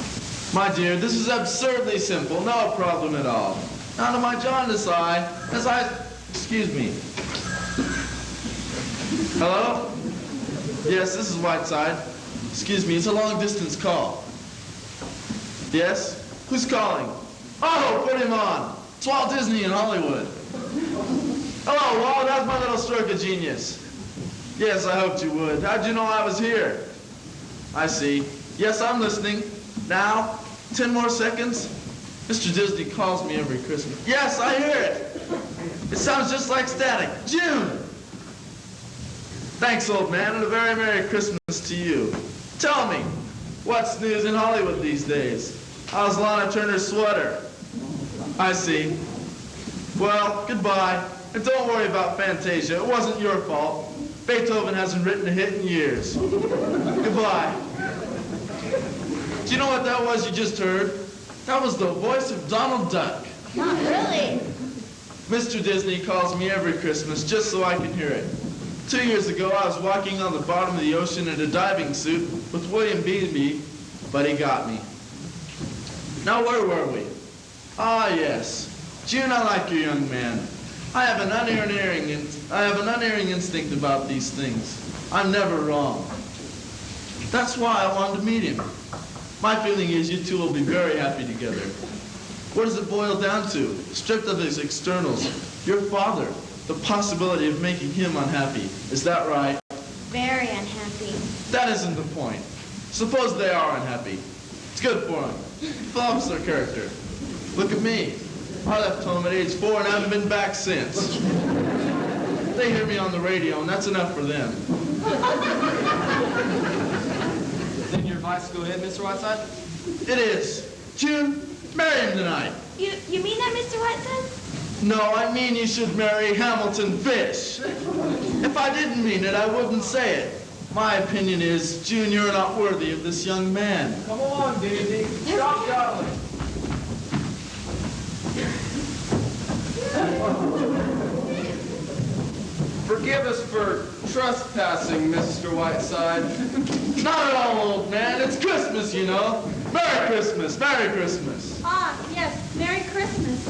My dear, this is absurdly simple. No problem at all. Now to my jaundiced eye, excuse me. Hello? Yes, this is Whiteside. Excuse me, it's a long-distance call. Yes? Who's calling? Oh, put him on. It's Walt Disney in Hollywood. Hello, Walt. How's my little stroke of genius? Yes, I hoped you would. How'd you know I was here? I see. Yes, I'm listening. Now, 10 more seconds. Mr. Disney calls me every Christmas. Yes, I hear it. It sounds just like static. June! Thanks, old man, and a very Merry Christmas to you. Tell me, what's news in Hollywood these days? How's Lana Turner's sweater? I see. Well, goodbye. And don't worry about Fantasia. It wasn't your fault. Beethoven hasn't written a hit in years. Goodbye. Do you know what that was you just heard? That was the voice of Donald Duck. Not really. Mr. Disney calls me every Christmas just so I can hear it. 2 years ago, I was walking on the bottom of the ocean in a diving suit with William Beebe, but he got me. Now, where were we? Ah, yes. June, I like your young man. I have an unerring instinct about these things. I'm never wrong. That's why I wanted to meet him. My feeling is you two will be very happy together. What does it boil down to? Stripped of his externals, your father, the possibility of making him unhappy. Is that right? Very unhappy. That isn't the point. Suppose they are unhappy. It's good for them. Develops their character. Look at me. I left home at age 4 and haven't been back since. They hear me on the radio, and that's enough for them. Then your advice, go ahead, Mr. Whiteside. It is. June, marry him tonight. You mean that, Mr. Whiteside? No, I mean you should marry Hamilton Fish. If I didn't mean it, I wouldn't say it. My opinion is, June, you're not worthy of this young man. Come along, Daisy. Stop yowling. Forgive us for trespassing, Mr. Whiteside. Not at all, old man. It's Christmas, you know. Merry Christmas, Merry Christmas. Ah, yes, Merry Christmas.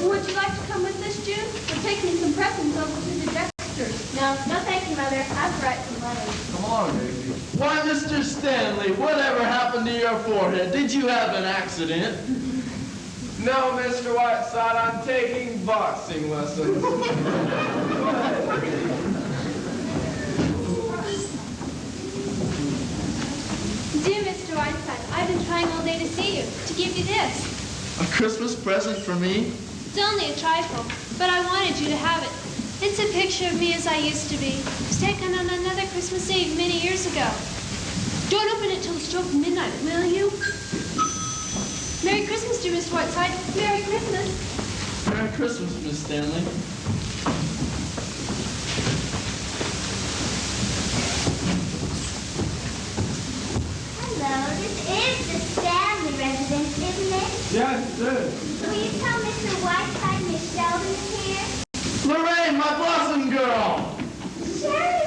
Would you like to come with us, June? We're taking some presents over to the Dexters. No, thank you, Mother. I've write some letters. Come along, Daisy. Why, Mr. Stanley, whatever happened to your forehead? Did you have an accident? No, Mr. Whiteside, I'm taking boxing lessons. Dear Mr. Whiteside, I've been trying all day to see you, to give you this. A Christmas present for me? It's only a trifle, but I wanted you to have it. It's a picture of me as I used to be. It was taken on another Christmas Eve many years ago. Don't open it till the stroke of midnight, will you? Merry Christmas, dear Mr. Whiteside. Merry Christmas. Merry Christmas, Miss Stanley. Hello, this is the Stanley residence, isn't it? Yes, sir. Will you tell Mr. Whiteside Miss Sheldon is here? Lorraine, my blossom girl! Sheridan!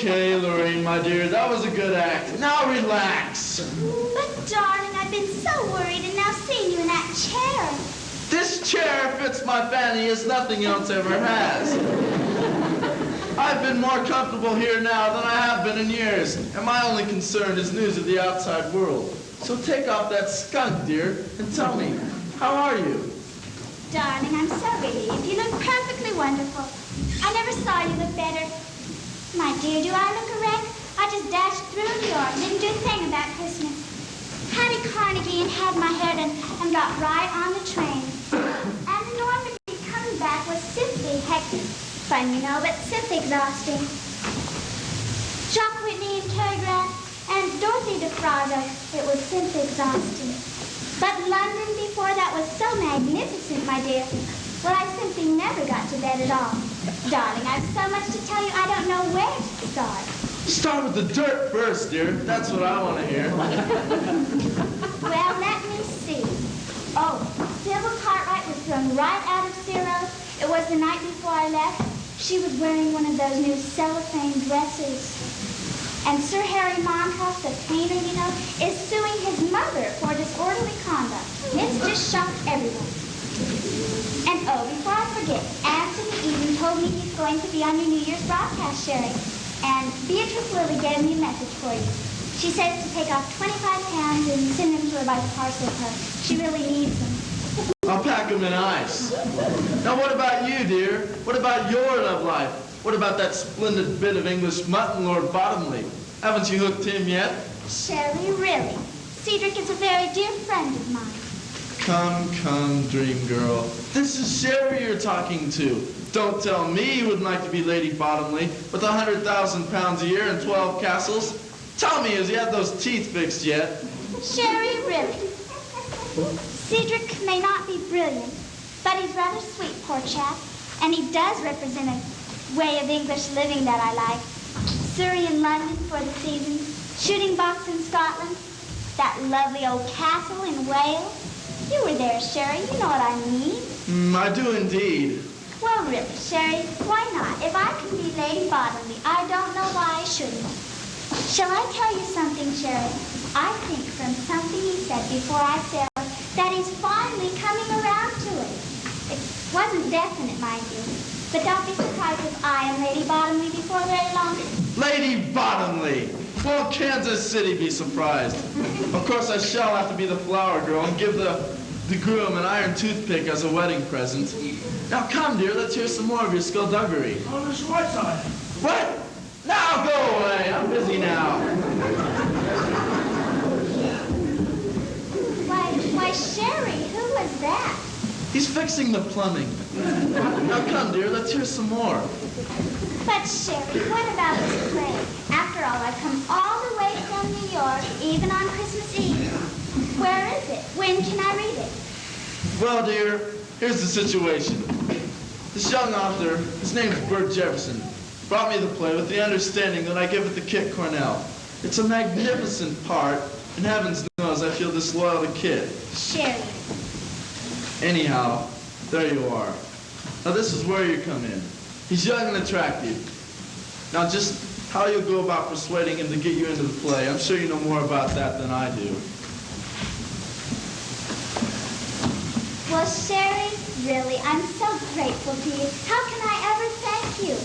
Okay, Lorraine, my dear, that was a good act. Now relax. But darling, I've been so worried and now seeing you in that chair. This chair fits my fanny as nothing else ever has. I've been more comfortable here now than I have been in years, and my only concern is news of the outside world. So take off that skunk, dear, and tell me, how are you? Darling, I'm so relieved. You look perfectly wonderful. I never saw you look better. My dear, do I look a wreck? I just dashed through New York, didn't do a thing about Christmas. Had a Carnegie and had my hair done and got right on the train. And in Normandy, coming back was simply hectic. Fun, you know, but simply exhausting. Jock Whitney and Cary Grant and Dorothy DeFrago, it was simply exhausting. But London before that was so magnificent, my dear. Well, I simply never got to bed at all. Darling, I've so much to tell you, I don't know where to start. Start with the dirt first, dear. That's what I want to hear. Well, let me see. Oh, Sybil Cartwright was thrown right out of Ciro's. It was the night before I left. She was wearing one of those new cellophane dresses. And Sir Harry Montross, the painter, you know, is suing his mother for disorderly conduct. It's just shocked everyone. And oh, before I forget, Anthony even told me he's going to be on your New Year's broadcast, Sherry. And Beatrice Lilly gave me a message for you. She says to take off 25 pounds and send them to her by parcel post. She really needs them. I'll pack them in ice. Now what about you, dear? What about your love life? What about that splendid bit of English mutton, Lord Bottomley? Haven't you hooked him yet? Sherry, really. Cedric is a very dear friend of mine. Come, dream girl. This is Sherry you're talking to. Don't tell me you would like to be Lady Bottomley with 100,000 pounds a year and 12 castles. Tell me, has he had those teeth fixed yet? Sherry, really. Cedric may not be brilliant, but he's rather sweet, poor chap. And he does represent a way of English living that I like. Surrey and London for the season, shooting box in Scotland, that lovely old castle in Wales. You were there, Sherry. You know what I mean. I do indeed. Well, really, Sherry, why not? If I can be Lady Bottomley, I don't know why I shouldn't. Shall I tell you something, Sherry? I think from something he said before I sailed that he's finally coming around to it. It wasn't definite, mind you. But don't be surprised if I am Lady Bottomley before very long. Lady Bottomley! Won't Kansas City be surprised? Of course, I shall have to be the flower girl and give the groom an iron toothpick as a wedding present. Now come, dear, let's hear some more of your skullduggery. Oh, Mr. Whiteside. What? Now go away. I'm busy now. Why, Sherry, who was that? He's fixing the plumbing. Now come, dear, let's hear some more. But Sherry, what about this play? After all, I've come all the way from New York, even on Christmas Eve. Where is it? When can I read it? Well, dear, here's the situation. This young author, his name's Bert Jefferson, brought me the play with the understanding that I give it to Kit Cornell. It's a magnificent part, and heavens knows I feel disloyal to Kit. Sherry. Anyhow, there you are. Now this is where you come in. He's young and attractive. Now just how you'll go about persuading him to get you into the play, I'm sure you know more about that than I do. Well, Sherry, really, I'm so grateful to you. How can I ever thank you?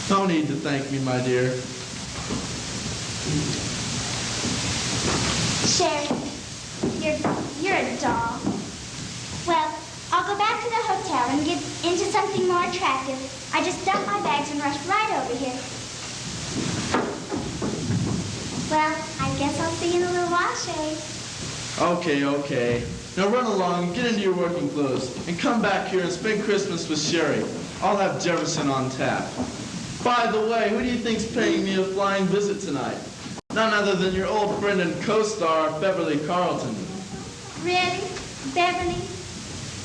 No need to thank me, my dear. Sherry, you're a doll. Well, I'll go back to the hotel and get into something more attractive. I just dumped my bags and rushed right over here. Well, I guess I'll see you in a little while, Sherry. Okay. Now run along and get into your working clothes and come back here and spend Christmas with Sherry. I'll have Jefferson on tap. By the way, who do you think's paying me a flying visit tonight? None other than your old friend and co-star, Beverly Carlton. Really? Beverly?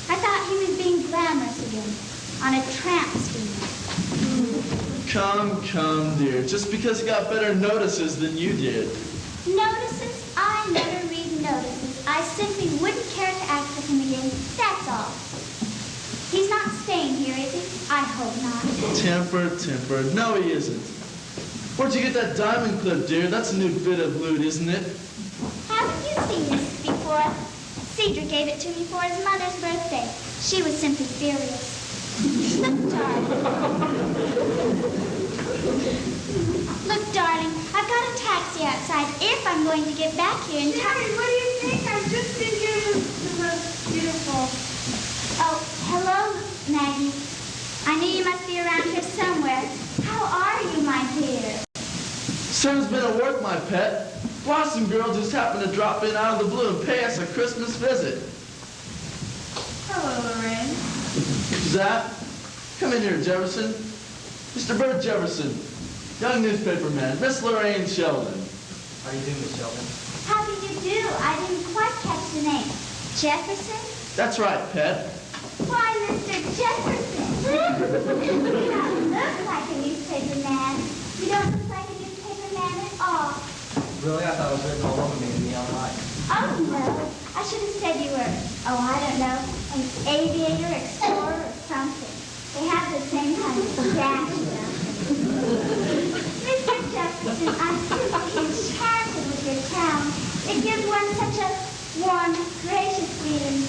I thought he was being glamorous again on a tramp steamer. Come, dear. Just because he got better notices than you did. Notices? I never read notices. I simply wouldn't care to act with him again. That's all. He's not staying here, is he? I hope not. Tempered. No, he isn't. Where'd you get that diamond clip, dear? That's a new bit of loot, isn't it? Haven't you seen this before? Cedric gave it to me for his mother's birthday. She was simply furious. Look, darling. Look, darling, I've got a taxi outside if I'm going to get back here in time. Jerry, what do you think? I've just been here to the beautiful. Oh, hello, Maggie. I knew you must be around here somewhere. How are you, my dear? Sarah's been at work, my pet. Blossom Girl just happened to drop in out of the blue and pay us a Christmas visit. Hello, Lorraine. Who's that? Come in here, Jefferson. Mr. Bert Jefferson, young newspaper man, Miss Lorraine Sheldon. How do you do, Miss Sheldon? How do you do? I didn't quite catch the name. Jefferson? That's right, pet. Why, Mr. Jefferson. You don't look like a newspaper man. You don't look like a newspaper man at all. Really? I thought it was written all over me in neon light. Oh, no. I should have said you were, oh, I don't know, an aviator, explorer, or something. They have the same kind of dash about them. Mr. Jefferson, I'm simply enchanted with your town. It gives one such a warm, gracious feeling.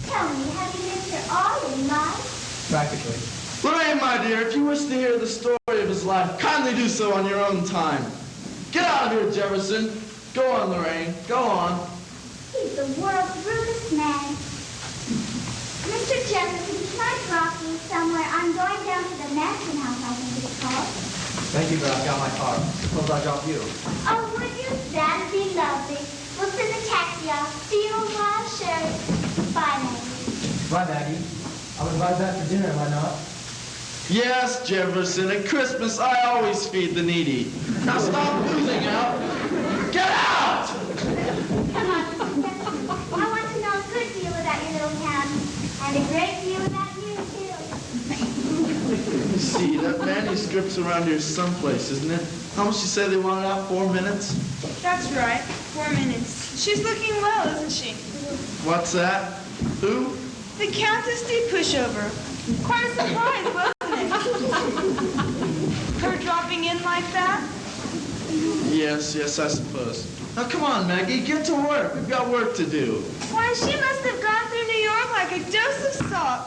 Tell me, have you lived here all your life? Practically. Lorraine, my dear, if you wish to hear the story of his life, kindly do so on your own time. Get out of here, Jefferson. Go on, Lorraine. Go on. He's the world's rudest man. Mr. Jefferson, can I drop you somewhere? I'm going down to the mansion house, I think it's called. Thank you, but I've got my car. Suppose I drop you. Oh, would you? That'd be lovely. We'll send the taxi off. See you in a while, Sherry. Bye, Maggie. Bye, Maggie. I was invited back for dinner, am I not? Yes, Jefferson, at Christmas I always feed the needy. Now stop losing out. Get out! Come on, Jefferson. I want to know a good deal about your little town. And a great deal about you, too. You see, that manuscript's around here someplace, isn't it? How much you say they wanted out? 4 minutes? That's right. 4 minutes. She's looking well, isn't she? What's that? Who? The Countess de Pushover. Quite a surprise, wasn't it? Her dropping in like that? Yes, I suppose. Now come on, Maggie, get to work. We've got work to do. Why, she must have gone through New York like a dose of salt.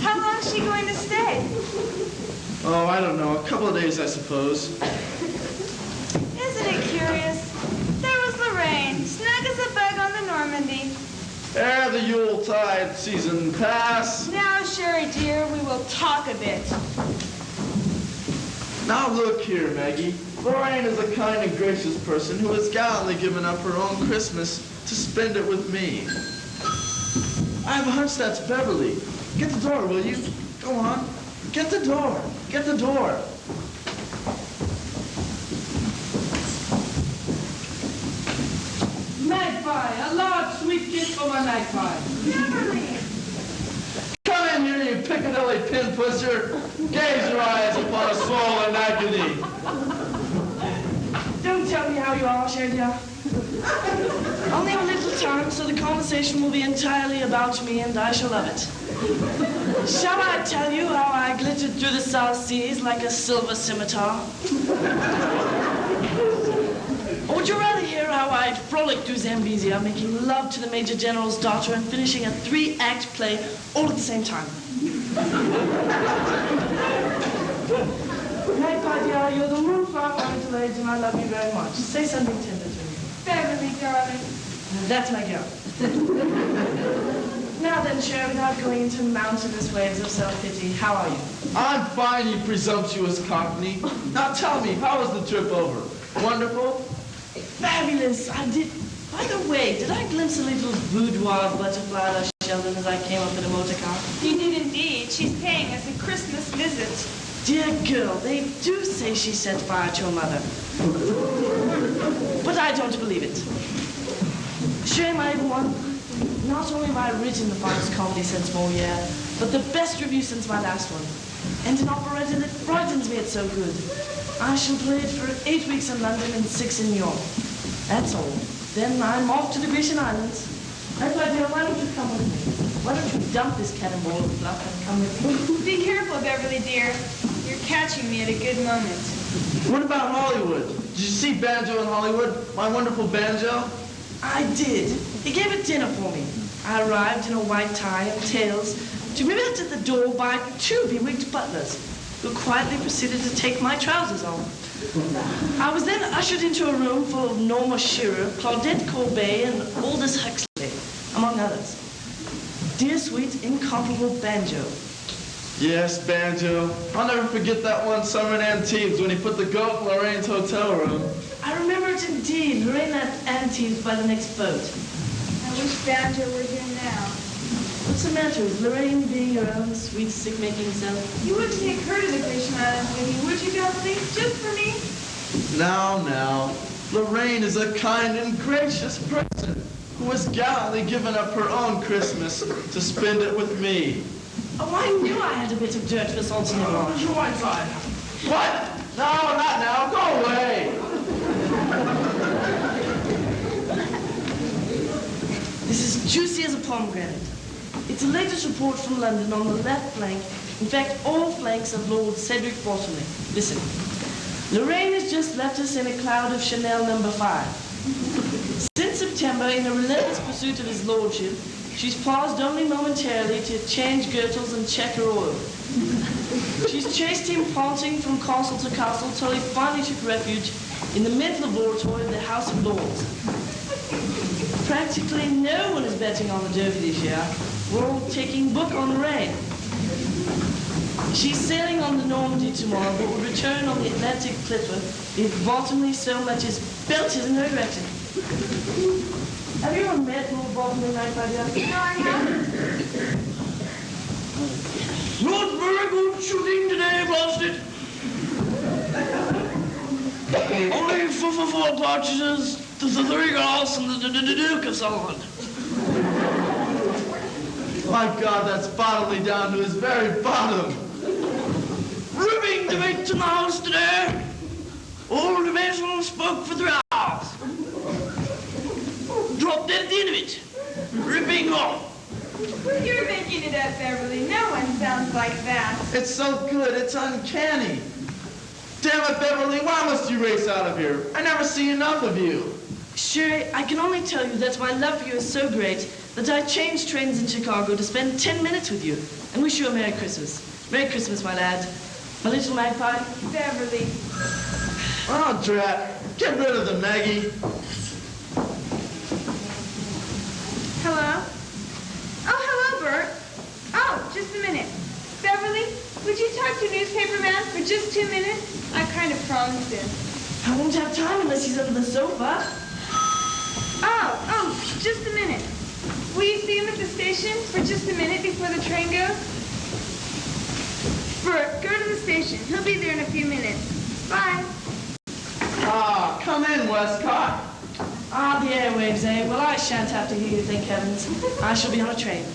How long is she going to stay? Oh, I don't know. A couple of days, I suppose. Isn't it curious? There was Lorraine, snug as a bug on the Normandy. Ere the Yuletide season pass. Now, Sherry dear, we will talk a bit. Now look here, Maggie. Lorraine is a kind and gracious person who has gallantly given up her own Christmas to spend it with me. I have a hunch that's Beverly. Get the door, will you? Go on. Get the door. Get the door. Magpie, a large sweet gift for my magpie. Beverly! Come in here, you Piccadilly pin pusher. Gaze your eyes upon a soul in agony. Don't tell me how you are, Sherry dear. Only a little time, so the conversation will be entirely about me, and I shall love it. Shall I tell you how I glittered through the South Seas like a silver scimitar? Or would you rather hear how I frolicked through Zambezia, making love to the Major General's daughter and finishing a 3-act play all at the same time? Magpie dear, you're the moonflower of my age, and I love you very much. Say something tender to me. Beverly, darling. That's my girl. Now then, Cher, without going into mountainous waves of self-pity, how are you? I'm fine, you presumptuous cockney. Now tell me, how was the trip over? Wonderful? Fabulous! I did... By the way, did I glimpse a little boudoir butterfly like Sheldon as I came up in a motor car? You did indeed. She's paying us a Christmas visit. Dear girl, they do say she set fire to her mother. But I don't believe it. Sure, my one. Not only have I written the finest comedy since Moliere, but the best review since my last one. And an operetta that frightens me, it's so good. I shall play it for 8 weeks in London and 6 in New York. That's all. Then I'm off to the Grecian Islands. My dear, why don't you come with me? Why don't you dump this cannonball of fluff and come with me? Be careful, Beverly dear. Your catching me at a good moment. What about Hollywood? Did you see Banjo in Hollywood? My wonderful Banjo? I did. He gave a dinner for me. I arrived in a white tie and tails to be met at the door by 2 bewigged butlers, who quietly proceeded to take my trousers off. I was then ushered into a room full of Norma Shearer, Claudette Courbet, and Aldous Huxley, among others. Dear, sweet, incomparable Banjo. Yes, Banjo. I'll never forget that one summer in Antibes when he put the goat in Lorraine's hotel room. I remember it indeed. Lorraine left Antibes by the next boat. I wish Banjo were here now. What's the matter? Is Lorraine being her own sweet, sick-making self? You wouldn't take her to the Grecian Islands with you, would you, Beverly? Just for me? Now. Lorraine is a kind and gracious person who has gallantly given up her own Christmas to spend it with me. Oh, I knew I had a bit of dirt for salt in your Your white side. What? No, not now. Go away. This is juicy as a pomegranate. It's the latest report from London on the left flank. In fact, all flanks of Lord Cedric Bottomley. Listen. Lorraine has just left us in a cloud of Chanel No. 5. Since September, in a relentless pursuit of his lordship, she's paused only momentarily to change girdles and check her oil. She's chased him panting from castle to castle till he finally took refuge in the mental laboratory of the House of Lords. Practically no one is betting on the Derby this year. We're all taking book on Lorraine. She's sailing on the Normandy tomorrow, but will return on the Atlantic Clipper if Bottomley so much as belted in her direction. Have you ever met Lord Bottomley, my dear? No, I haven't. Not very good shooting today, wasn't it? Only four partridges, the 3 grouse, and the Duke of Sullivan. My God, that's Bottomley down to his very bottom. Ripping debate in the house today. All division spoke for 3 hours. Dropped at the end of it. Ripping off. You're making it up, Beverly. No one sounds like that. It's so good, it's uncanny. Damn it, Beverly, why must you race out of here? I never see enough of you. Sherry, I can only tell you that my love for you is so great that I changed trains in Chicago to spend 10 minutes with you and wish you a Merry Christmas. Merry Christmas, my lad. My little magpie. Beverly. Oh, drat. Get rid of them, Maggie. Hello? Oh, hello, Bert. Oh, just a minute. Beverly, would you talk to newspaper man for just 2 minutes? I kind of promised him. I won't have time unless he's under the sofa. Oh, just a minute. Will you see him at the station for just a minute before the train goes? Bert, go to the station. He'll be there in a few minutes. Bye. Ah, come in, Westcott. Ah, the airwaves, eh? Well, I shan't have to hear you, thank heavens. I shall be on a train.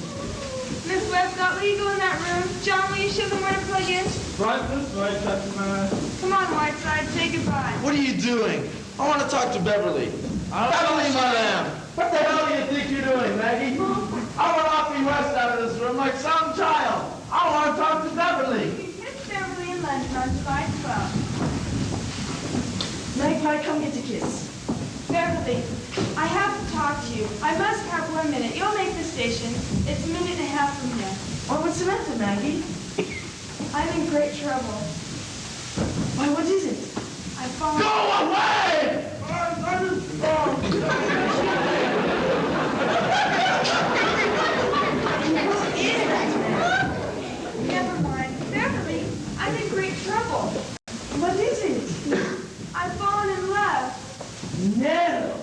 Miss Westcott, will you go in that room? John, will you show them where to plug in? Right this way, Captain Man. Come on, Whiteside, say goodbye. What are you doing? I want to talk to Beverly. Beverly, madame. What the hell do you think you're doing, Maggie? I want Offie West out of this room like some child. I want to talk to Beverly. Miss Beverly in London on July 12th. Magpie, come get a kiss. Beverly, I have to talk to you. I must have 1 minute. You'll make the station. It's a minute and a half from here. Oh, what's the matter, Maggie? I'm in great trouble. Why, what is it? I've fallen... Go away! Never mind. Beverly, I'm in great trouble. What is it? I've fallen in love. No.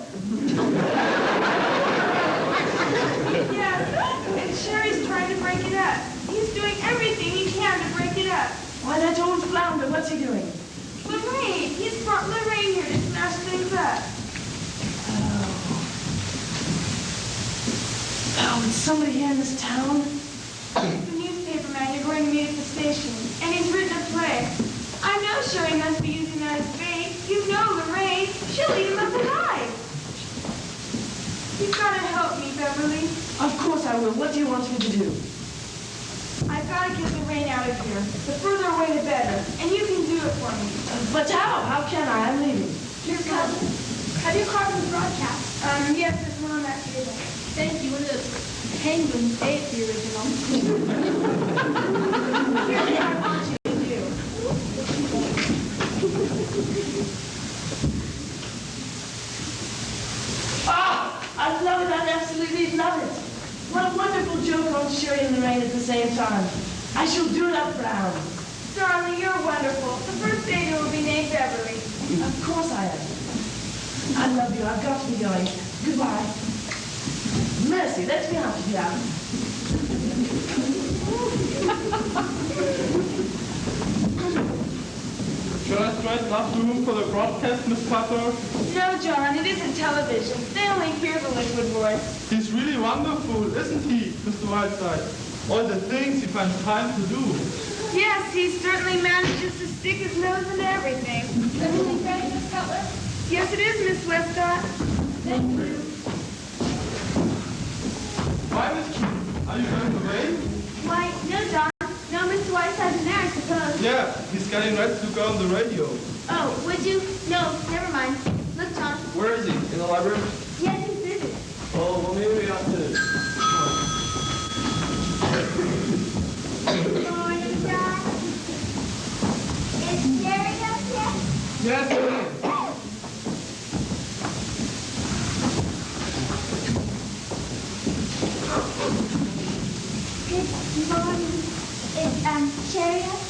Yes, and Sherry's trying to break it up. He's doing everything he can to break it up. Why, that old flounder, what's he doing? Lorraine, he's brought Lorraine here to smash things up. Oh, is somebody here in this town? The newspaper man you're going to meet at the station, and he's written a play. I know Sherry must be using that as bait. You know Lorraine. She'll eat him up alive. You've got to help me, Beverly. Of course I will. What do you want me to do? I've got to get the rain out of here. The further away, the better. And you can do it for me. But how? How can I? I'm leaving. Your cousin. Have you carved the broadcast? Yes, there's one on that table. Thank you. And it's Penguin ate the original. Here's what I want you to do. I love it. I absolutely love it. What a wonderful joke on Sherry and Lorraine at the same time. I shall do it up brown. Darling, you're wonderful. The first baby will be named Beverly. Of course I am. I love you. I've got to be going. Goodbye. Mercy, let me out of here. Should I straighten up the room for the broadcast, Miss Cutler? No, John, it isn't television. They only hear the liquid voice. He's really wonderful, isn't he, Mr. Whiteside? All the things he finds time to do. Yes, he certainly manages to stick his nose into everything. Everything ready, Miss Cutler? Yes, it is, Miss Westcott. Thank you. Why, Miss Keith? Are you going away? Why, no, John. No, Mr. Whiteside's in there, I suppose. Yeah, he's getting ready to go on the radio. Oh, would you? No, never mind. Look, John. Where is he? In the library? Yes, he's busy. Oh, well, maybe we ought to. Morning, John. Is Jerry up yet? Yes, it is. Good morning. Is Jerry up?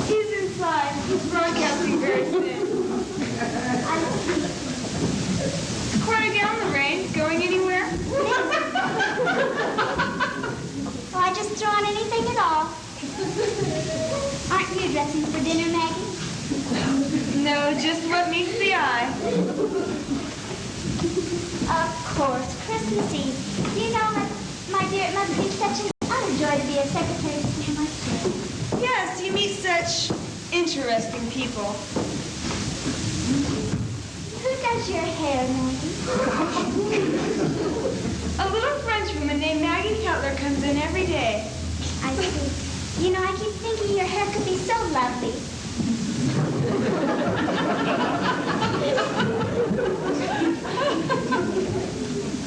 He's inside. He's broadcasting very soon. Quarter gallon the rain. Going anywhere? Oh, I just throw on anything at all. Aren't you dressing for dinner, Maggie? No, just what meets the eye. Of course, Christmas Eve. You know, my dear, it must be such an utter joy to be a secretary to my church. Yes, you meet such interesting people. Who does your hair, Maggie? A little French woman named Maggie Cutler comes in every day. I see. You know, I keep thinking your hair could be so lovely.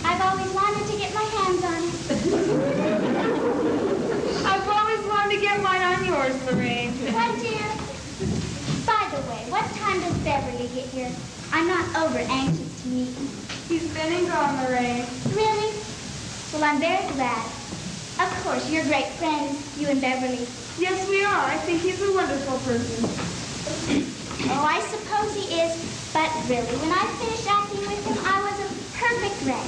I've always wanted to get my hands on it. I've always wanted to get mine on yours, Lorraine. Why, dear? By the way, what time does Beverly get here? I'm not over anxious to meet him. He's been and gone, Lorraine. Really? Well, I'm very glad. Of course, you're great friends, you and Beverly. Yes, we are. I think he's a wonderful person. Oh, I suppose he is. But really, when I finished acting with him, I was a perfect wreck.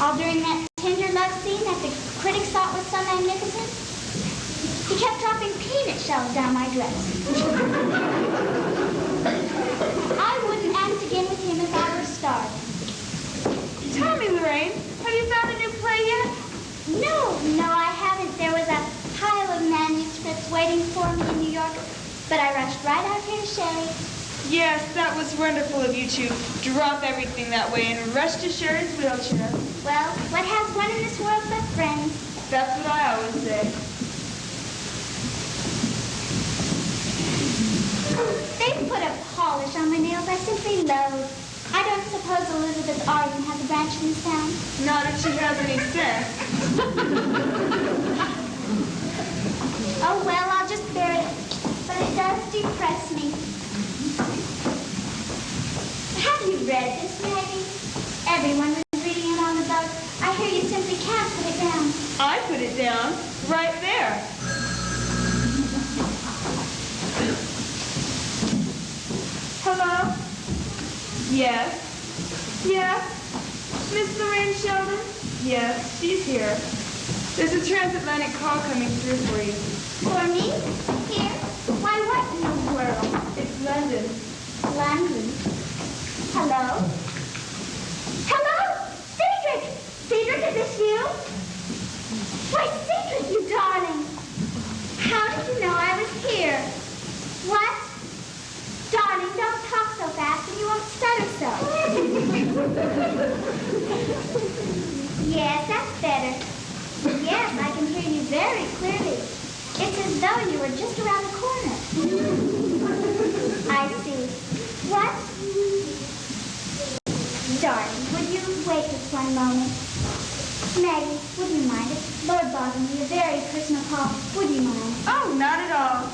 All during that tender love scene that the critics thought was so magnificent, he kept dropping peanut shells down my dress. I wouldn't act again with him if I were starved. Tell me, Lorraine, have you found a new play yet? No, I haven't. There was a pile of manuscripts waiting for me in New York, but I rushed right out here to Sherry. Yes, that was wonderful of you to drop everything that way and rush to Sherry's wheelchair. Well, what has one in this world but friends? That's what I always say. They put a polish on my nails I simply loathe. I don't suppose Elizabeth Arden has a branch in this town. Not if she has any sense. Oh, well, I'll just bear it. But it does depress me. Have you read this, Maggie? Everyone was reading it on the boat. I hear you simply can't put it down. I put it down right there. Hello? Yes? Yes? Miss Lorraine Sheldon? Yes, she's here. There's a transatlantic call coming through for you. For me? Here? Why, what in the world? It's London. London? Hello? Hello? Cedric! Cedric, is this you? Why, Cedric, you darling! How did you know I was here? What? Darling, don't talk so fast and you won't stutter so. Yes, that's better. Yes, I can hear you very clearly. though you were just around the corner. I see. What? Darling, would you wait just one moment? Maggie, would you mind it? Lord bothering me, a very personal call. Would you mind? Oh, not at all.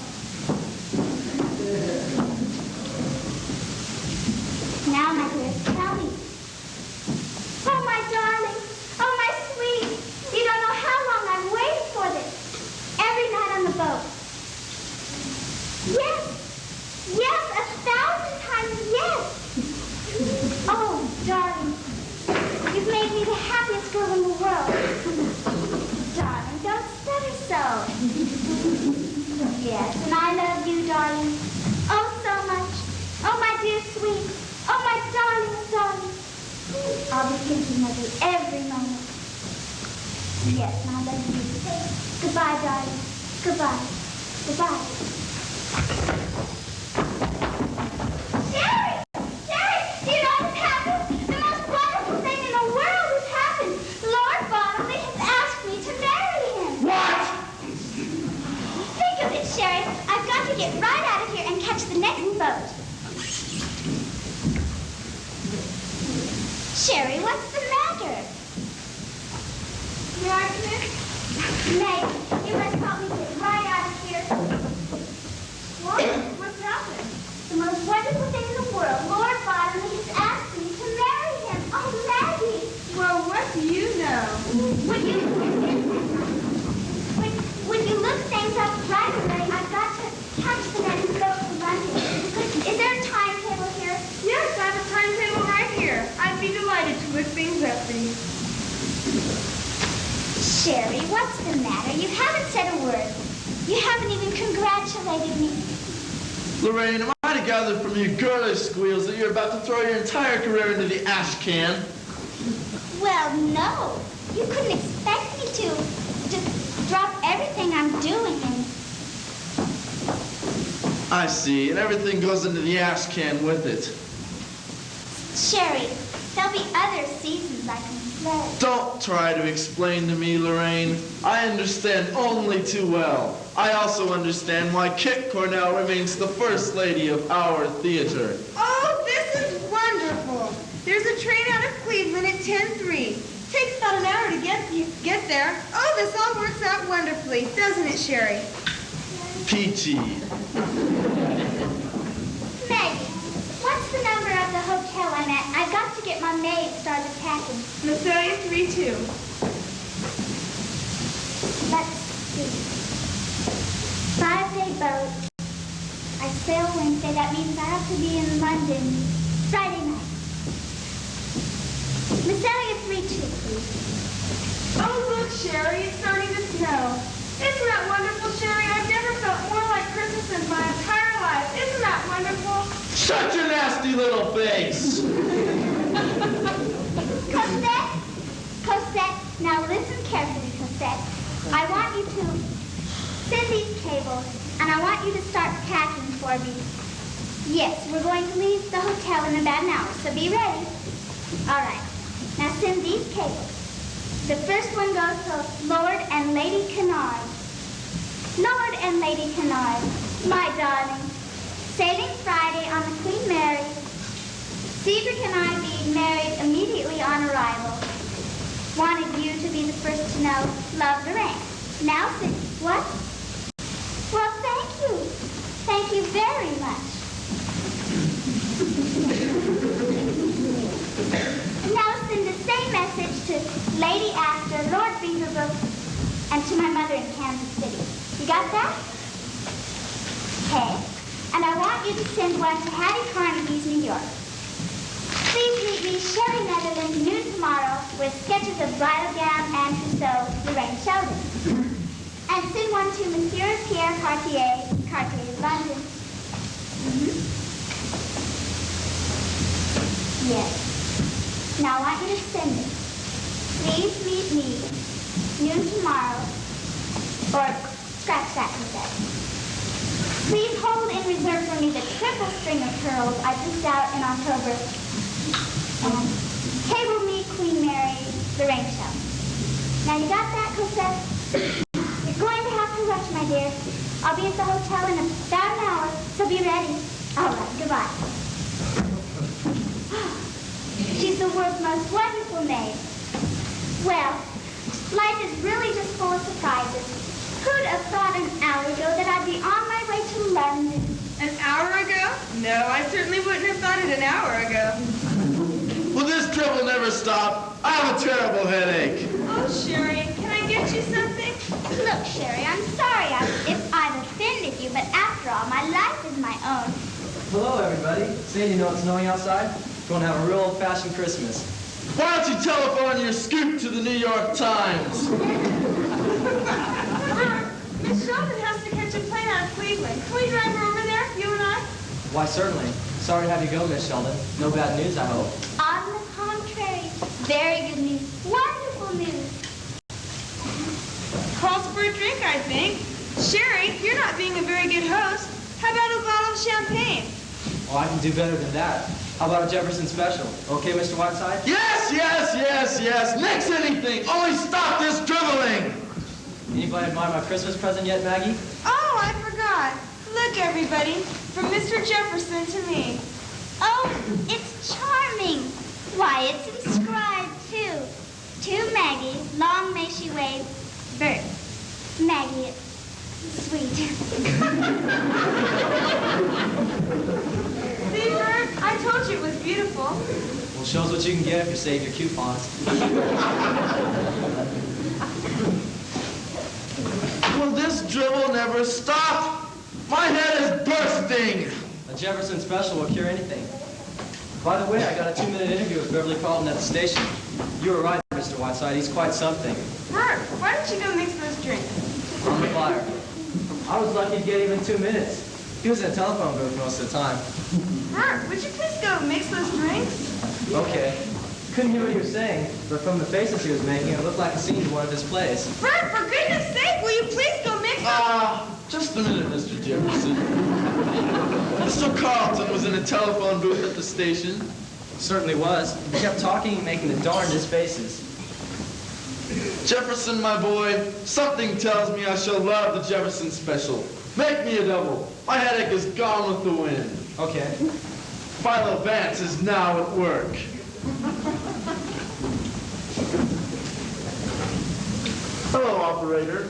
Now, my dear, tell me. Oh, my darling. Oh, my sweet. You don't know how long I've waited for this. Every night on the boat. Yes. Yes, 1,000 times yes. Oh, darling. You've made me the happiest girl in the world. Darling, don't stutter so. Yes, and I love you, darling. Oh, so much. Oh, my dear sweet. Oh, my darling, darling. I'll be thinking of you every moment. Yes, and I love you. Goodbye, darling. Goodbye. Goodbye. Sherry! Sherry! Do you know what's happened? The most wonderful thing in the world has happened. Lord Bottomley has asked me to marry him. What? Think of it, Sherry. I've got to get right out of here and catch the next boat. Sherry, what's the matter? May I come in? Meg, you must help me get right out of here. What? What's happened? The most wonderful thing in the world. Lord Bottomley has asked me to marry him. Oh, Maggie! Well, what do you know? Would you look things up right away? I've got to catch the next boat to London. Is there a timetable here? Yes, I have a timetable right here. I'd be delighted to look things up for you. Sherry, what's the matter? You haven't said a word. You haven't even congratulated me. Lorraine, am I to gather from your girlish squeals that you're about to throw your entire career into the ash can? Well, no. You couldn't expect me to just drop everything I'm doing and... I see, and everything goes into the ash can with it. Sherry, there'll be other seasons I can play. Don't try to explain to me, Lorraine. I understand only too well. I also understand why Kit Cornell remains the first lady of our theater. Oh, this is wonderful. There's a train out of Cleveland at 10:03. Takes about an hour to get there. Oh, this all works out wonderfully, doesn't it, Sherry? Peachy. Maggie, what's the number of the hotel I'm at? I've got to get my maid started packing. Messelia 32. Let's see. 5-day boat. I sail Wednesday. That means I have to be in London Friday night. Messelia 32, please. Oh, look, Sherry, it's starting to snow. Isn't that wonderful, Sherry? I've never felt more like Christmas in my entire life. Isn't that wonderful? Shut your nasty little face! Cosette, now listen carefully, Cosette. I want you to send these cables, and I want you to start packing for me. Yes, we're going to leave the hotel in about an hour, so be ready. All right, now send these cables. The first one goes to Lord and Lady Kennard. Lord and Lady Kennard, my darling, sailing Friday on the Queen Mary. Cedric and I being married immediately on arrival. Wanted you to be the first to know. Love, Lorraine. Now, what? Well, thank you. Thank you very much. Now send the same message to Lady Astor, Lord Beaverbrook, and to my mother in Kansas City. You got that? Okay. And I want you to send one to Hattie Carnegie's, New York. Please meet me, Sherry Netherland, noon tomorrow, with sketches of bridal gown and trousseau, Lorraine Sheldon. And send one to Monsieur Pierre Cartier, London. Yes. Now I want you to send it. Please meet me noon tomorrow, or scratch that cassette. Please hold in reserve for me the triple string of pearls I picked out in October. And cable me Queen Mary, Lorraine Sheldon. Now you got that, Cosette? You're going to have to rush, my dear. I'll be at the hotel in about an hour, so be ready. All right, goodbye. She's the world's most wonderful maid. Well, life is really just full of surprises. Who'd have thought an hour ago that I'd be on my way to London? An hour ago? No, I certainly wouldn't have thought it an hour ago. Will this trip will never stop? I have a terrible headache. Oh, Sherry, can I get you something? Look, Sherry, I'm sorry if I've offended you, but after all, my life is my own. Hello, everybody. Say, you know it's snowing outside? We're going to have a real old-fashioned Christmas. Why don't you telephone your scoop to the New York Times? Miss Sheldon has to catch a plane out of Cleveland. Can we drive her over there, you and I? Why, certainly. Sorry to have you go, Miss Sheldon. No bad news, I hope. On the contrary, very good news, wonderful news. Calls for a drink, I think. Sherry, you're not being a very good host. How about a bottle of champagne? Oh, I can do better than that. How about a Jefferson special? Okay, Mr. Whiteside? Yes, yes, yes, yes. Next anything. Only stop this dribbling. Anybody admire my Christmas present yet, Maggie? Oh, I forgot. Look, everybody. From Mr. Jefferson to me. Oh, it's charming. Why, it's inscribed, too. To Maggie, long may she wave, Bert. Maggie, it's sweet. See, Bert? I told you it was beautiful. Well, shows what you can get if you save your coupons. Will this dribble never stop? My head is bursting. A Jefferson special will cure anything. By the way, I got a 2-minute interview with Beverly Carlton at the station. You were right, Mr. Whiteside. He's quite something. Bert, why don't you go mix those drinks? On the flyer. I was lucky to get even 2 minutes. He was in a telephone booth most of the time. Bert, would you please go mix those drinks? Okay. Couldn't hear what he was saying, but from the faces he was making, it looked like a scene in one of his plays. Bert, for goodness sake, will you please go mix those? Just a minute, Mr. Jefferson. Mr. Carlton was in a telephone booth at the station. Certainly was. He kept talking and making the darndest faces. Jefferson, my boy, something tells me I shall love the Jefferson special. Make me a double. My headache is gone with the wind. Okay. Philo Vance is now at work. Hello, operator.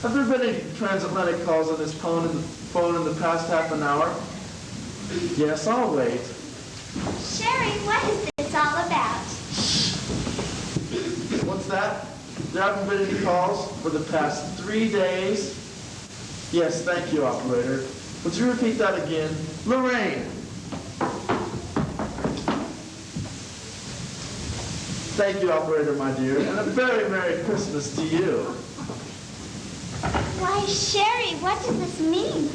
Have there been any transatlantic calls on this phone in the past half an hour? Yes, I'll wait. Sherry, what is this all about? What's that? There haven't been any calls for the past 3 days? Yes, thank you, operator. Would you repeat that again? Lorraine. Thank you, operator, my dear, and a very Merry Christmas to you. Why, Sherry, what does this mean?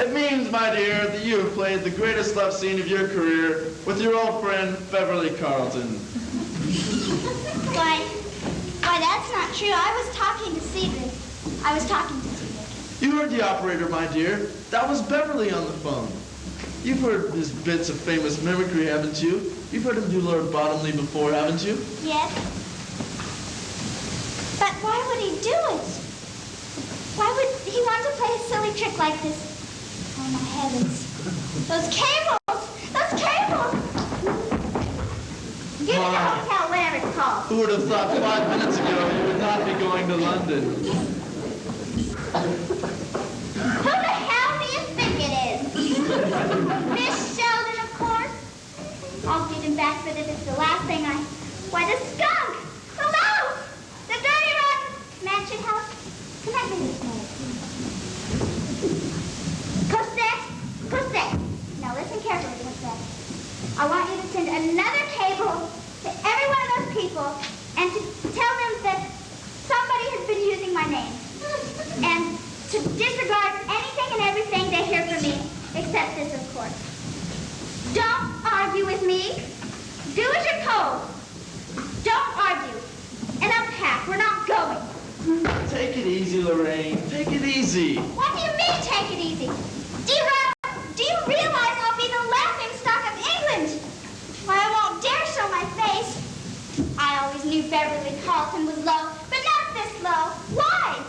It means, my dear, that you have played the greatest love scene of your career with your old friend, Beverly Carlton. Why, that's not true. I was talking to Cedric. You heard the operator, my dear. That was Beverly on the phone. You've heard his bits of famous mimicry, haven't you? You've heard him do Lord Bottomley before, haven't you? Yes. But why would he do it? Why would he want to play a silly trick like this? Oh, my heavens. Those cables! Those cables! Give me the hotel, whatever it's called. Who would have thought 5 minutes ago you would not be going to London? Who the hell do you think it is? Miss Sheldon, of course. I'll get him back for this. It's the last thing Why, the skunk! The mouse! The dirty rotten mansion house. Come at me this minute. Cosette. Now listen carefully, Cosette. I want you to send another cable to every one of those people and to tell them that somebody has been using my name. And to disregard anything and everything they hear from me, except this, of course. Don't argue with me. Do as you're told. Don't argue. And unpack. We're not going. Take it easy, Lorraine. Take it easy. What do you mean, take it easy? Do you realize I'll be the laughing stock of England? Why, I won't dare show my face. I always knew Beverly Carlton was low, but not this low. Why?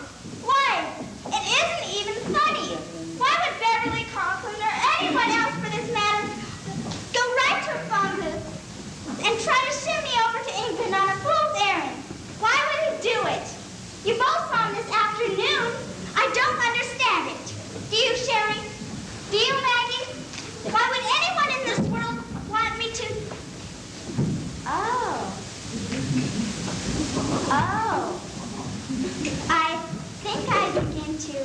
to.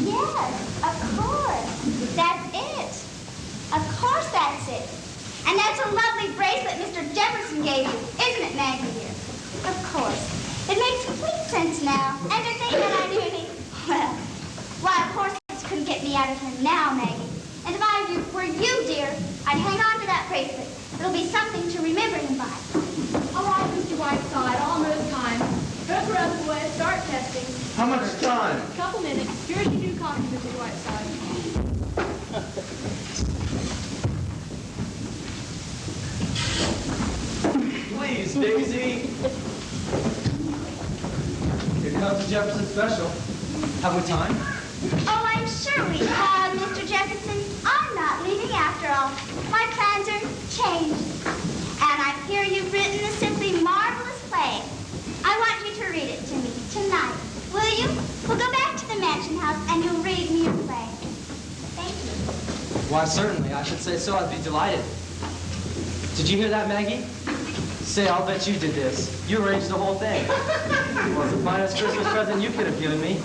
Yes, of course. That's it. Of course that's it. And that's a lovely bracelet Mr. Jefferson gave you, isn't it, Maggie dear? Of course. It makes complete sense now. Entertainment I do need. Well, why, of course, this couldn't get me out of here now, Maggie. And if I were you, dear, I'd hang on to that bracelet. It'll be something to remember him by. All right, Mr. Whiteside, almost time. Go for us, boys. Start testing. How much time? Couple minutes. Here's your new copy, Mr. Whiteside. Please, Daisy. Here comes the Jefferson Special. Have we time? Oh, I'm sure we have, Mr. Jefferson. I'm not leaving after all. My plans are changed. And I hear you've written a simply marvelous play. I want you to read it to me tonight. Will you? We'll go back to the mansion house and you'll read me your play. Thank you. Why, certainly. I should say so. I'd be delighted. Did you hear that, Maggie? Say, I'll bet you did this. You arranged the whole thing. It was the finest Christmas present you could have given me.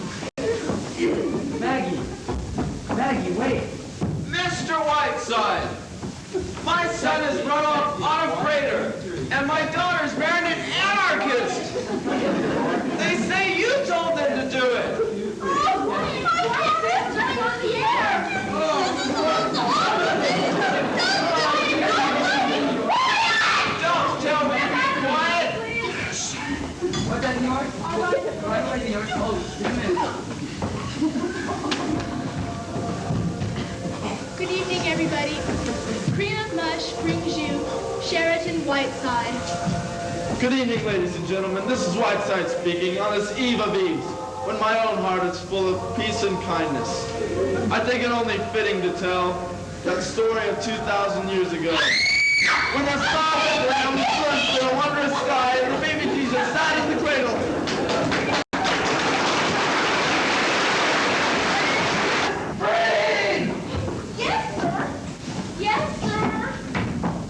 Maggie. Maggie, wait. Mr. Whiteside, my son has run off on a freighter, and my daughter's married an anarchist. They say you told them to do it. Don't tell me to be quiet. What's that, New York? All right, New York. Oh, just a minute. Good evening, everybody. Cream of Mush brings you Sheraton Whiteside. Good evening, ladies and gentlemen. This is Whiteside speaking on this eve of eves, when my own heart is full of peace and kindness. I think it only fitting to tell that story of 2,000 years ago, when the star of Lamb flushed in a wondrous sky and the baby Jesus sat in the cradle. Yes, sir. Yes, sir.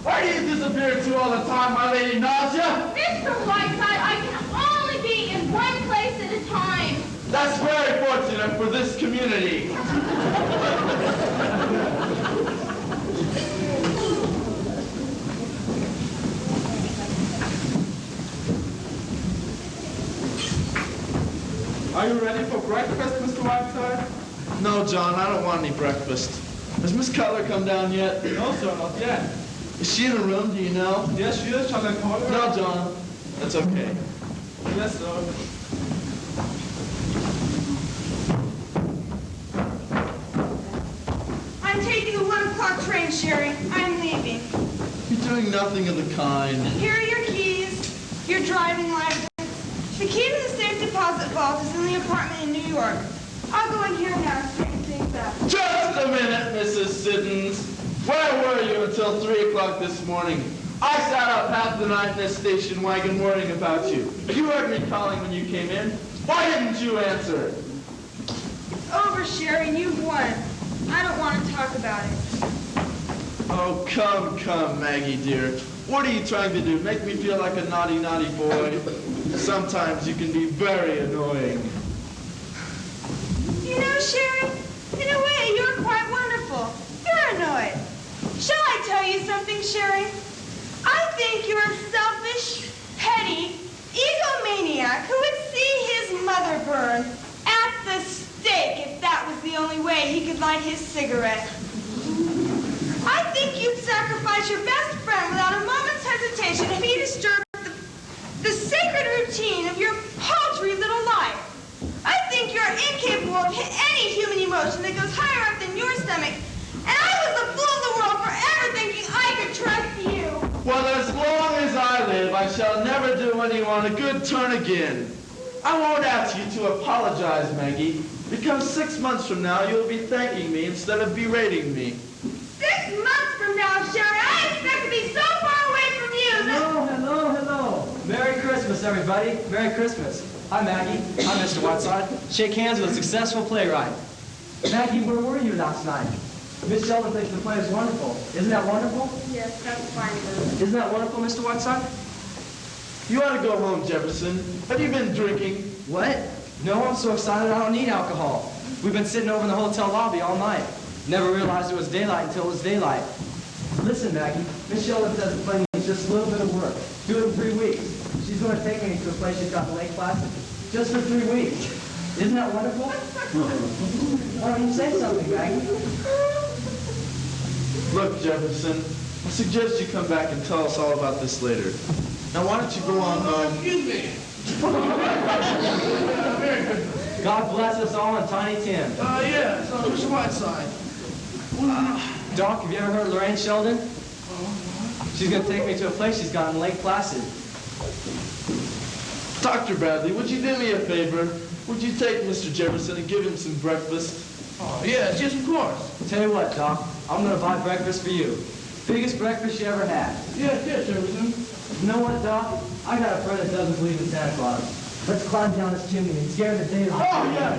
Where do you disappear to all the time, my lady Nausea? Mr. Whiteside, I can only be in one place at a time. That's very fortunate for this community. Are you ready for breakfast, Mr. Whiteside? No, John, I don't want any breakfast. Has Miss Cutler come down yet? No, sir, not yet. Is she in her room, do you know? Yes, she is. Shall I call her? No, John. That's okay. Yes, sir. I'm taking the 1 o'clock train, Sherry. I'm leaving. You're doing nothing of the kind. Here are your keys, your driving license. The key to the safe deposit vault is in the apartment in New York. I'll go in here now and straighten things up. Just a minute, Mrs. Siddons. Where were you until 3 o'clock this morning? I sat up half the night in this station wagon worrying about you. You heard me calling when you came in. Why didn't you answer? It's over, Sherry, and you've won. I don't want to talk about it. Oh, come, Maggie, dear. What are you trying to do? Make me feel like a naughty, naughty boy? Sometimes you can be very annoying. You know, Sherry, in a way, you're quite wonderful. You're annoyed. Shall I tell you something, Sherry? I think you're a selfish, petty, egomaniac who would see his mother burn at the stake if that was the only way he could light his cigarette. I think you'd sacrifice your best friend without a moment's hesitation if he disturbed the sacred routine of your paltry little life. I think you're incapable of any human emotion that goes higher up than your stomach. And I was the fool of the world for ever thinking I could trust you. Well, as long as I live, I shall never do anyone a good turn again. I won't ask you to apologize, Maggie, because 6 months from now you'll be thanking me instead of berating me. 6 months from now, Sherry, I expect to be so far away from you that... Hello. Merry Christmas, everybody. Merry Christmas. Hi, Maggie. Hi, Mr. Whiteside. Shake hands with a successful playwright. Maggie, where were you last night? Miss Sheldon thinks the play is wonderful. Isn't that wonderful? Yes, that's fine. Isn't that wonderful, Mr. Whiteside? You ought to go home, Jefferson. Have you been drinking? What? No, I'm so excited I don't need alcohol. We've been sitting over in the hotel lobby all night. Never realized it was daylight until it was daylight. Listen, Maggie, Miss Sheldon says the plane needs just a little bit of work. Do it in 3 weeks. She's going to take me to a place she's got in Lake Placid. Just for 3 weeks. Isn't that wonderful? Why don't you say something, Maggie? Look, Jefferson, I suggest you come back and tell us all about this later. Now, why don't you go on home? Excuse me. God bless us all and Tiny Tim. Yeah, so Mr. Whiteside. Doc, have you ever heard of Lorraine Sheldon? She's going to take me to a place she's got in Lake Placid. Dr. Bradley, would you do me a favor? Would you take Mr. Jefferson and give him some breakfast? Oh, yes, of course. Tell you what, Doc, I'm going to buy breakfast for you. Biggest breakfast you ever had. Yes, Jefferson. You know what, Doc? I got a friend that doesn't believe in Santa Claus. Let's climb down this chimney and scare the day out. Oh, yeah.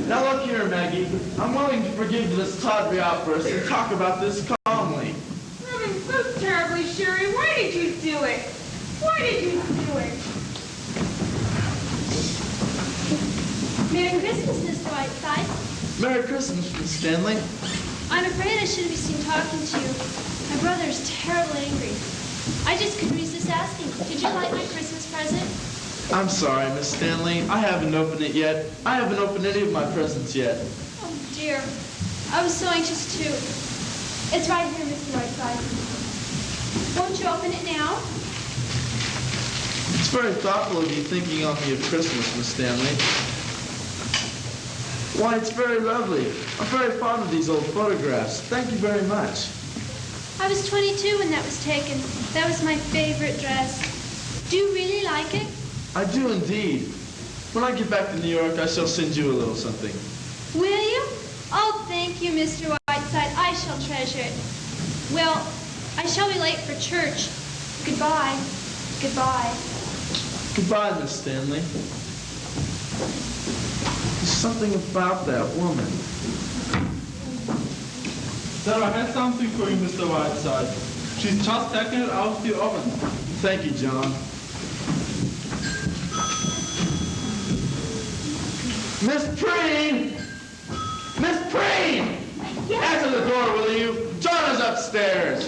Now look here, Maggie. I'm willing to forgive this tawdry outburst and talk about this calmly. I'm so terribly, Sherry. Why did you do it? Why did you do it? Merry Christmas, Mr. Whiteside. Merry Christmas, Miss Stanley. I'm afraid I shouldn't be seen talking to you. My brother's terribly angry. I just couldn't resist asking, did you like my Christmas present? I'm sorry, Miss Stanley. I haven't opened it yet. I haven't opened any of my presents yet. Oh, dear. I was so anxious, too. It's right here, Mr. Whiteside. Won't you open it now? It's very thoughtful of you thinking of me of Christmas, Miss Stanley. Why, it's very lovely. I'm very fond of these old photographs. Thank you very much. I was 22 when that was taken. That was my favorite dress. Do you really like it? I do indeed. When I get back to New York, I shall send you a little something. Will you? Oh, thank you, Mr. Whiteside. I shall treasure it. Well, I shall be late for church. Goodbye. Goodbye. Goodbye, Miss Stanley. There's something about that woman. Sir, I have something for you, Mr. Whiteside. She's just taking it out of the oven. Thank you, John. Miss Preen! Miss Preen! Answer the door, will you? John is upstairs.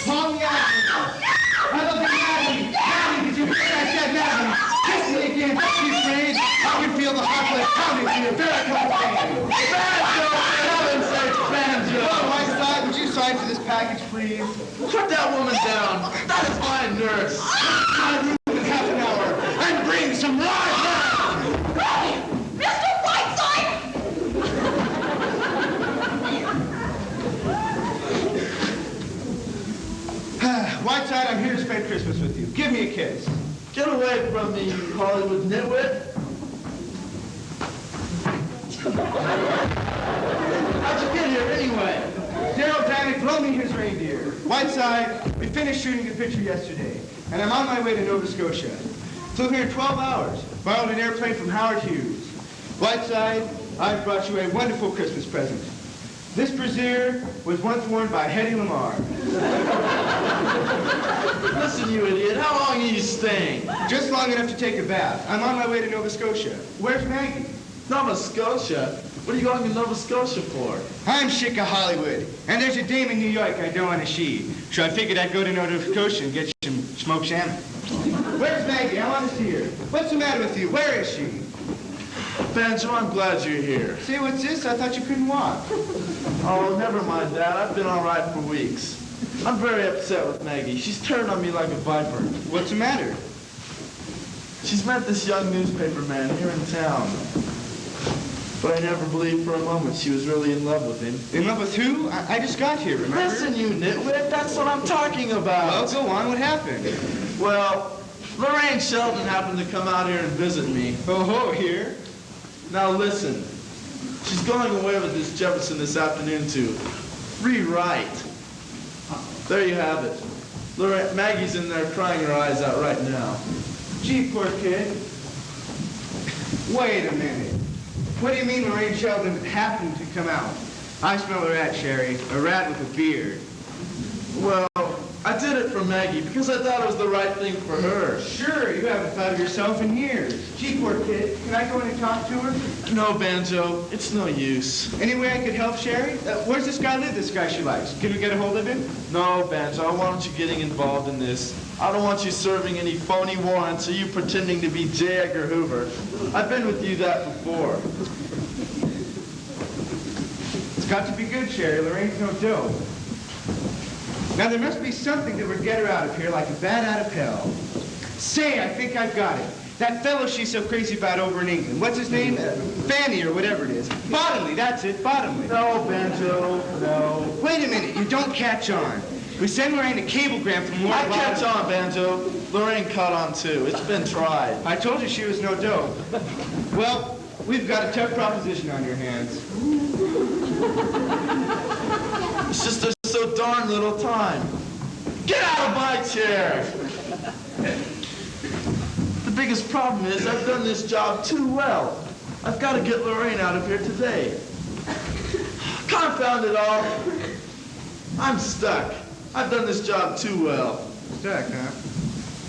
Tom Yankee! I love the Yankee! Yankee, did you hear that, Yankee? Kiss me again, you freeze! I can feel the heart like pounding to your very cold Banjo! For heaven's sake, Banjo! Oh, Whiteside, would you sign for this package, please? Put that woman down. That is my nurse. I'll room in half an hour and bring some live Mr. Whiteside! Whiteside, I'm here to spend Christmas with you. Give me a kiss. Get away from me, you Hollywood nitwit. How'd you get here anyway? Daryl Danick loaned me his reindeer. Whiteside, we finished shooting the picture yesterday, and I'm on my way to Nova Scotia. Flew here in 12 hours, borrowed an airplane from Howard Hughes. Whiteside, I've brought you a wonderful Christmas present. This brassiere was once worn by Hedy Lamarr. Listen, you idiot, how long are you staying? Just long enough to take a bath. I'm on my way to Nova Scotia. Where's Maggie? Nova Scotia? What are you going to Nova Scotia for? I'm sick of Hollywood, and there's a dame in New York I don't want to see. So I figured I'd go to Nova Scotia and get some smoked salmon. Where's Maggie? I want to see her. What's the matter with you? Where is she? Banjo, I'm glad you're here. See, what's this? I thought you couldn't walk. Oh, never mind that. I've been all right for weeks. I'm very upset with Maggie. She's turned on me like a viper. What's the matter? She's met this young newspaper man here in town. But I never believed for a moment she was really in love with him. In love with who? I just got here, remember? Listen, you nitwit, that's what I'm talking about. Well, go on. What happened? Well, Lorraine Sheldon happened to come out here and visit me. Oh, here? Now listen, she's going away with this Jefferson this afternoon to rewrite. There you have it. Maggie's in there crying her eyes out right now. Gee, poor kid. Wait a minute. What do you mean Lorraine Sheldon happened to come out? I smell a rat, Sherry. A rat with a beard. Well, did it for Maggie because I thought it was the right thing for her. Sure, you haven't thought of yourself in years. Gee, poor kid. Can I go in and talk to her? No, Banjo, it's no use. Any way I could help Sherry? Where's this guy live, this guy she likes? Can we get a hold of him? No, Banjo, I want you getting involved in this. I don't want you serving any phony warrants or you pretending to be J. Edgar Hoover. I've been with you that before. It's got to be good, Sherry. Lorraine's no dope. Now, there must be something that would get her out of here like a bat out of hell. Say, I think I've got it. That fellow she's so crazy about over in England. What's his name? Fanny or whatever it is. Bottomley, that's it, Bottomley. No, Banjo, no. Wait a minute, you don't catch on. We send Lorraine a cablegram from Lord I catch on, Banjo. Lorraine caught on too. It's been tried. I told you she was no dope. Well, we've got a tough proposition on your hands. It's just there's so darn little time. Get out of my chair! The biggest problem is I've done this job too well. I've got to get Lorraine out of here today. Confound it all. I'm stuck. I've done this job too well. Stuck, huh?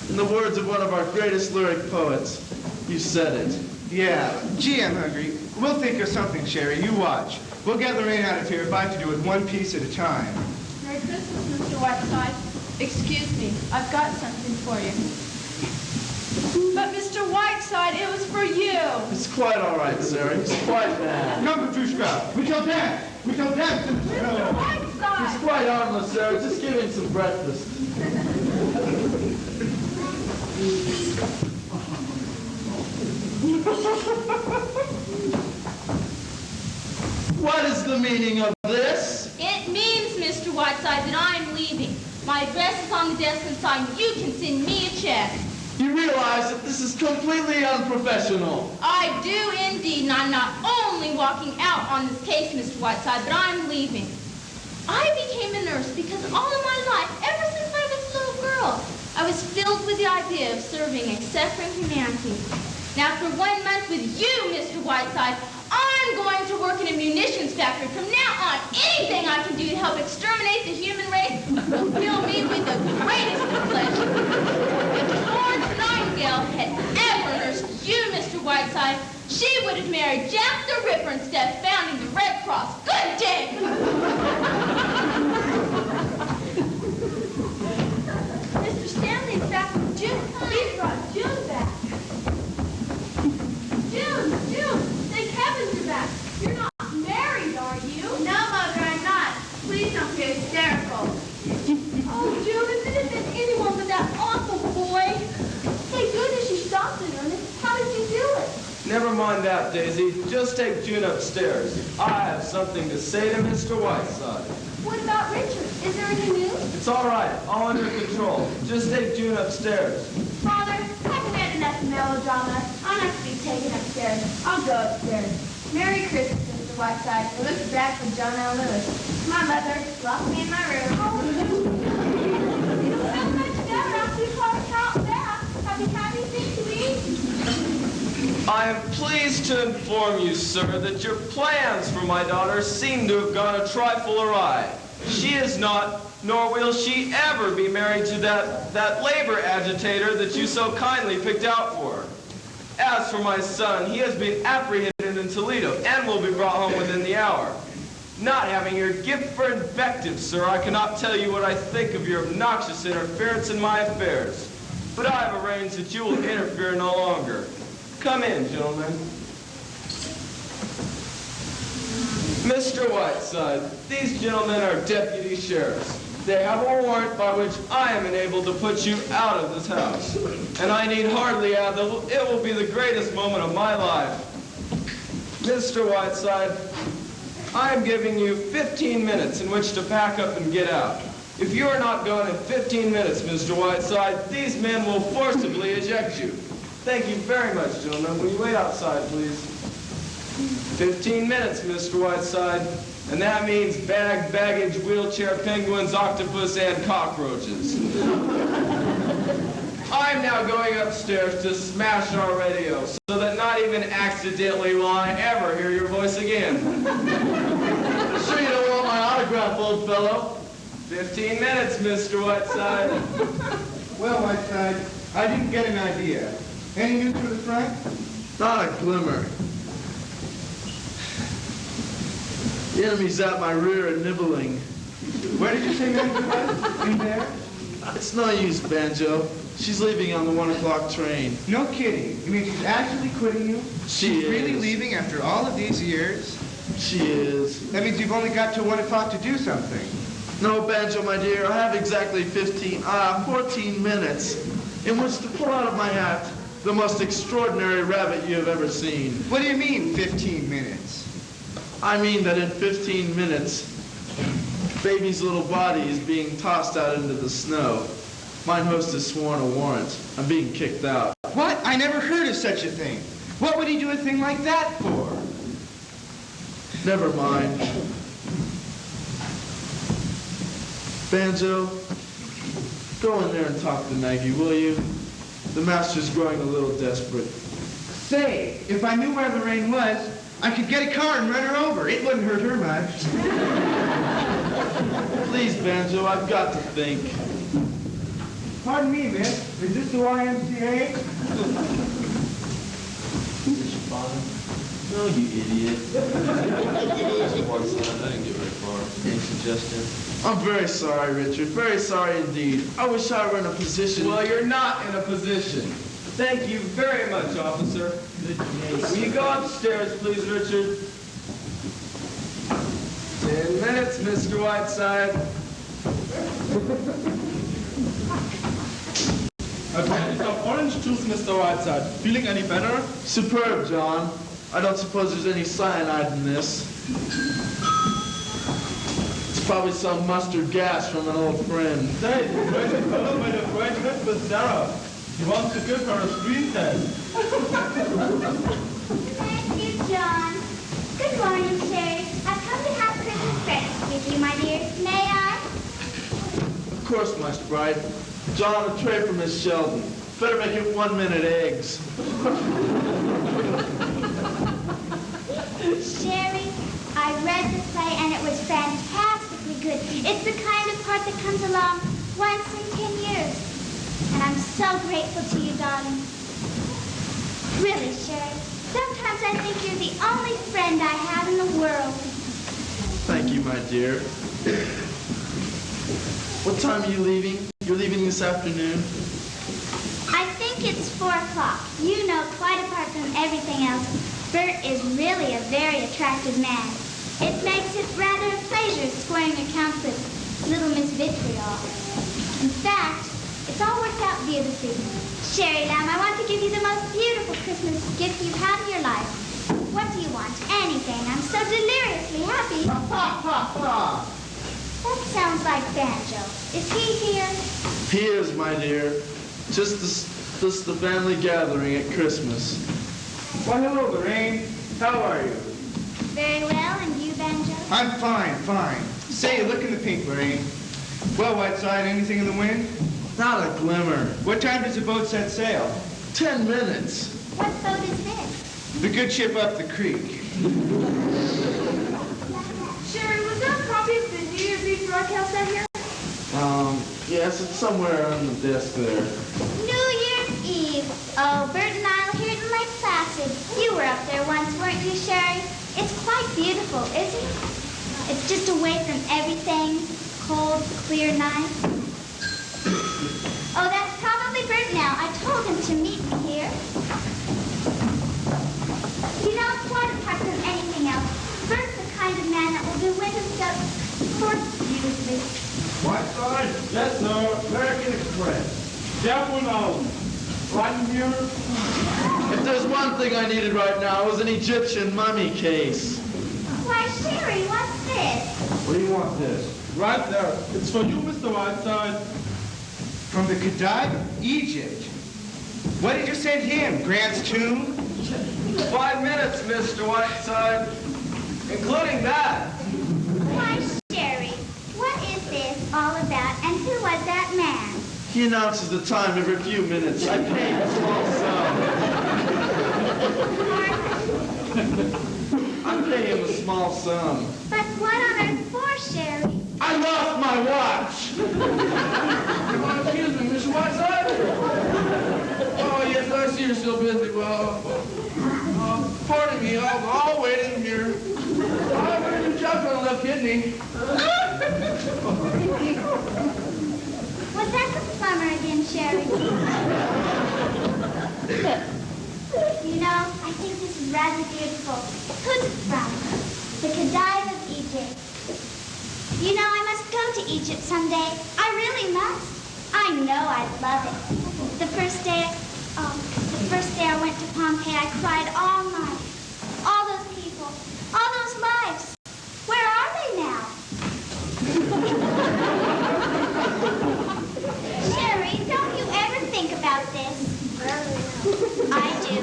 In the words of one of our greatest lyric poets, you said it. Yeah. Gee, I'm hungry. We'll think of something, Sherry. You watch. We'll get Lorraine out of here if I have to do it one piece at a time. Merry Christmas, Mr. Whiteside. Excuse me, I've got something for you. But Mr. Whiteside, it was for you. It's quite all right, Sarah. It's quite bad. No, Petrushka. We shall dance. We shall dance. Mr. Whiteside! It's quite harmless, Sarah. Just give him some breakfast. What is the meaning of this? It means, Mr. Whiteside, that I'm leaving. My address is on the desk inside. You can send me a check. You realize that this is completely unprofessional. I do indeed, and I'm not only walking out on this case, Mr. Whiteside, but I'm leaving. I became a nurse because all of my life, ever since I was a little girl, I was filled with the idea of serving a suffering humanity. Now, after 1 month with you, Mr. Whiteside, I'm going to work in a munitions factory. From now on, anything I can do to help exterminate the human race will fill me with the greatest of pleasure. If Florence Nightingale had ever nursed you, Mr. Whiteside, she would have married Jack the Ripper instead of founding the Red Cross. Good day! Mr. Stanley's back with June. He brought June back. June, thank heavens you're back. You're not married, are you? No, Mother, I'm not. Please don't be hysterical. Oh, June, if it had been anyone but that awful boy. Thank goodness you stopped it, Ernest. How did you do it? Never mind that, Daisy. Just take June upstairs. I have something to say to Mr. Whiteside. What about Richard? Is there any news? It's all right. All under control. Just take June upstairs. Father, I've had enough melodrama. I'll have to be taken upstairs. I'll go upstairs. Merry Christmas, Mr. Whiteside. And look back for John L. Lewis. My mother locked me in my room. It'll feel much better after you count back. Have you had anything to eat? I am pleased to inform you, sir, that your plans for my daughter seem to have gone a trifle awry. She is not, nor will she ever be married to that labor agitator that you so kindly picked out for her. As for my son, he has been apprehended in Toledo and will be brought home within the hour. Not having your gift for invective, sir, I cannot tell you what I think of your obnoxious interference in my affairs. But I have arranged that you will interfere no longer. Come in, gentlemen. Mr. Whiteside, these gentlemen are deputy sheriffs. They have a warrant by which I am enabled to put you out of this house. And I need hardly add that it will be the greatest moment of my life. Mr. Whiteside, I am giving you 15 minutes in which to pack up and get out. If you are not gone in 15 minutes, Mr. Whiteside, these men will forcibly eject you. Thank you very much, gentlemen. Will you wait outside, please? 15 minutes, Mr. Whiteside. And that means bag, baggage, wheelchair, penguins, octopus, and cockroaches. I'm now going upstairs to smash our radio so that not even accidentally will I ever hear your voice again. Sure you don't want my autograph, old fellow? 15 minutes, Mr. Whiteside. Well, Whiteside, I didn't get an idea. Any news from the front? Not a glimmer. The enemy's at my rear and nibbling. Where did you say Banjo was? In there? It's no use, Banjo. She's leaving on the 1 o'clock train. No kidding. You mean she's actually quitting you? She's really leaving after all of these years? She is. That means you've only got till 1 o'clock to do something. No, Banjo, my dear, I have exactly 14 minutes in which to pull out of my hat the most extraordinary rabbit you have ever seen. What do you mean, 15 minutes? I mean that in 15 minutes, baby's little body is being tossed out into the snow. Mine host has sworn a warrant. I'm being kicked out. What? I never heard of such a thing. What would he do a thing like that for? Never mind. Banjo, go in there and talk to Maggie, will you? The master's growing a little desperate. Say, if I knew where Lorraine was, I could get a car and run her over. It wouldn't hurt her much. Please, Banjo, I've got to think. Pardon me, miss. Is this the YMCA? No, you idiot. I didn't get very far. Any suggestions? I'm very sorry, Richard. Very sorry indeed. I wish I were in a position... Well, you're not in a position. Thank you very much, officer. Will you go upstairs, please, Richard? 10 minutes, Mr. Whiteside. I brought you some orange juice, Mr. Whiteside. Feeling any better? Superb, John. I don't suppose there's any cyanide in this. It's probably some mustard gas from an old friend. Say, the crazy fellow made a great hit with Sarah. He wants to give her a screen test. Thank you, John. Good morning, Sherry. I've come to have Christmas breakfast with you, my dear. May I? Of course, my sprite. John, a tray for Miss Sheldon. Better make it 1-minute eggs. Sherry, I read the play and it was fantastically good. It's the kind of part that comes along once in 10 years. And I'm so grateful to you, darling. Really, Sherry, sometimes I think you're the only friend I have in the world. Thank you, my dear. What time are you leaving? You're leaving this afternoon? I think it's 4 o'clock. You know, quite apart from everything else, Bert is really a very attractive man. It makes it rather a pleasure squaring accounts with little Miss Vitriol. In fact, it's all worked out beautifully. Sherry Lamb, I want to give you the most beautiful Christmas gift you've had in your life. What do you want? Anything. I'm so deliriously happy. That sounds like Banjo. Is he here? He is, my dear. Just the family gathering at Christmas. Well, hello, Lorraine. How are you? Very well, and you, Banjo? I'm fine. Say, you look in the pink, Lorraine. Well, Whiteside, anything in the wind? Not a glimmer. What time does the boat set sail? 10 minutes. What boat is this? The good ship up the creek. Sherry, was there a copy of the New Year's Eve broadcast out here? Yes, it's somewhere on the desk there. New Year's Eve. Oh, Bert and I'll hear it in Lake Placid. You were up there once, weren't you, Sherry? It's quite beautiful, isn't it? It's just away from everything. Cold, clear night. Oh, that's probably Bert now. I told him to meet me here. You know, quite apart from anything else, Bert's the kind of man that will do winter stuff beautifully. Whiteside? Yes, sir. American Express. Careful now. Right in here. If there's one thing I needed right now, it was an Egyptian mummy case. Why, Sherry, what's this? Where do you want this? Right there. It's for you, Mr. Whiteside. From the Khedive, Egypt. What did you send him? Grant's tomb? 5 minutes, Mr. Whiteside. Including that. Why, Sherry, what is this all about, and who was that man? He announces the time every few minutes. I pay him a small sum. I pay him a small sum. But what on earth for, Sherry? I I lost my watch. Excuse me, Mr. Whiteside? Oh, yes, I see you're so busy. Well, pardon me, I'll wait in here. I'm ready to jump on the left kidney. Was that the plumber again, Sherry? You know, I think this is rather beautiful. Who's it from? The Khedive of Egypt. You know, I must go to Egypt someday. I really must. I know I'd love it. The first day I went to Pompeii, I cried all night. All those people, all those lives. Where are they now? Sherry, don't you ever think about this? I do.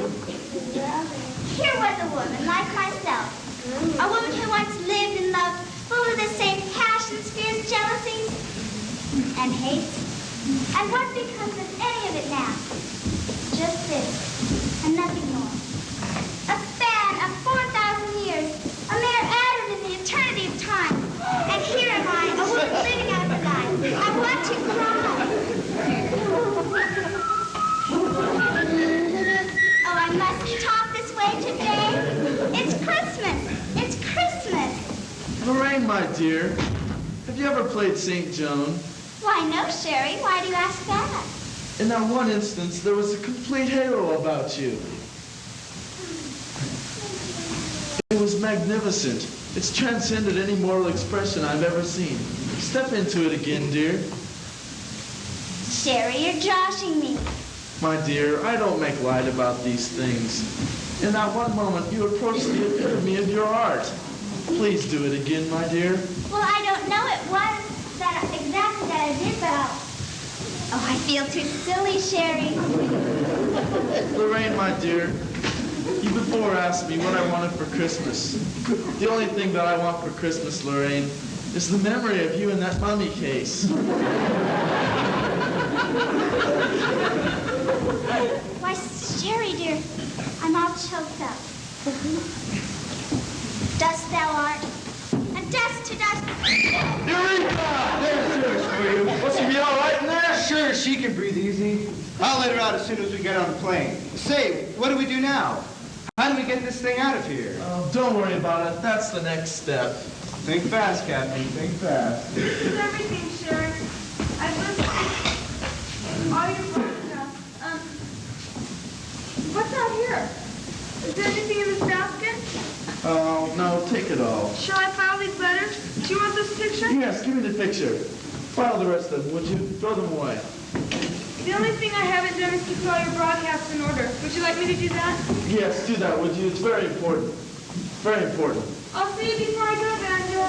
Here was a woman like myself. A woman who once lived in love, full of the same passions, fears, jealousies, and hates. And what becomes of any of it now? Just this, and nothing more. A span of 4,000 years, a mere atom in the eternity of time. And here am I, a woman living out the life. I want to cry. Oh, I mustn't talk this way today. It's Christmas. It's Christmas. Lorraine, my dear, have you ever played St. Joan? Why, no, Sherry. Why do you ask that? In that one instance, there was a complete halo about you. It was magnificent. It's transcended any moral expression I've ever seen. Step into it again, dear. Sherry, you're joshing me. My dear, I don't make light about these things. In that one moment, you approached the epitome of your art. Please do it again, my dear. Well, I don't know it was exactly that I did, but oh, I feel too silly, Sherry. Lorraine, my dear, you before asked me what I wanted for Christmas. The only thing that I want for Christmas, Lorraine, is the memory of you in that mummy case. Why, Sherry, dear, I'm all choked up. Dust thou art, and dust to dust. Eureka! There's yours for you. What's she be all right in there? Sure, she can breathe easy. I'll let her out as soon as we get on the plane. Say, what do we do now? How do we get this thing out of here? Oh, don't worry about it. That's the next step. Think fast, Captain. Think fast. This is everything, Sherry. I've listened to all your stuff. What's out here? Is there anything in this basket? Oh, no, take it all. Shall I file these letters? Do you want this picture? Yes, give me the picture. File the rest of them, would you? Throw them away. The only thing I haven't done is to put all your broadcasts in order. Would you like me to do that? Yes, do that, would you? It's very important. Very important. I'll see you before I go, Banjo.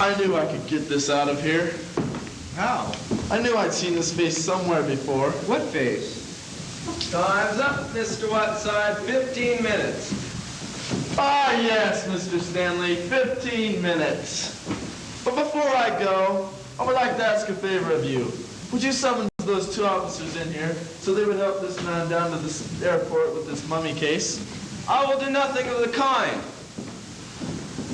I knew I could get this out of here. How? I knew I'd seen this face somewhere before. What face? Time's up, Mr. Whiteside. 15 minutes. Ah, yes, Mr. Stanley, 15 minutes. But before I go, I would like to ask a favor of you. Would you summon those two officers in here so they would help this man down to this airport with this mummy case? I will do nothing of the kind.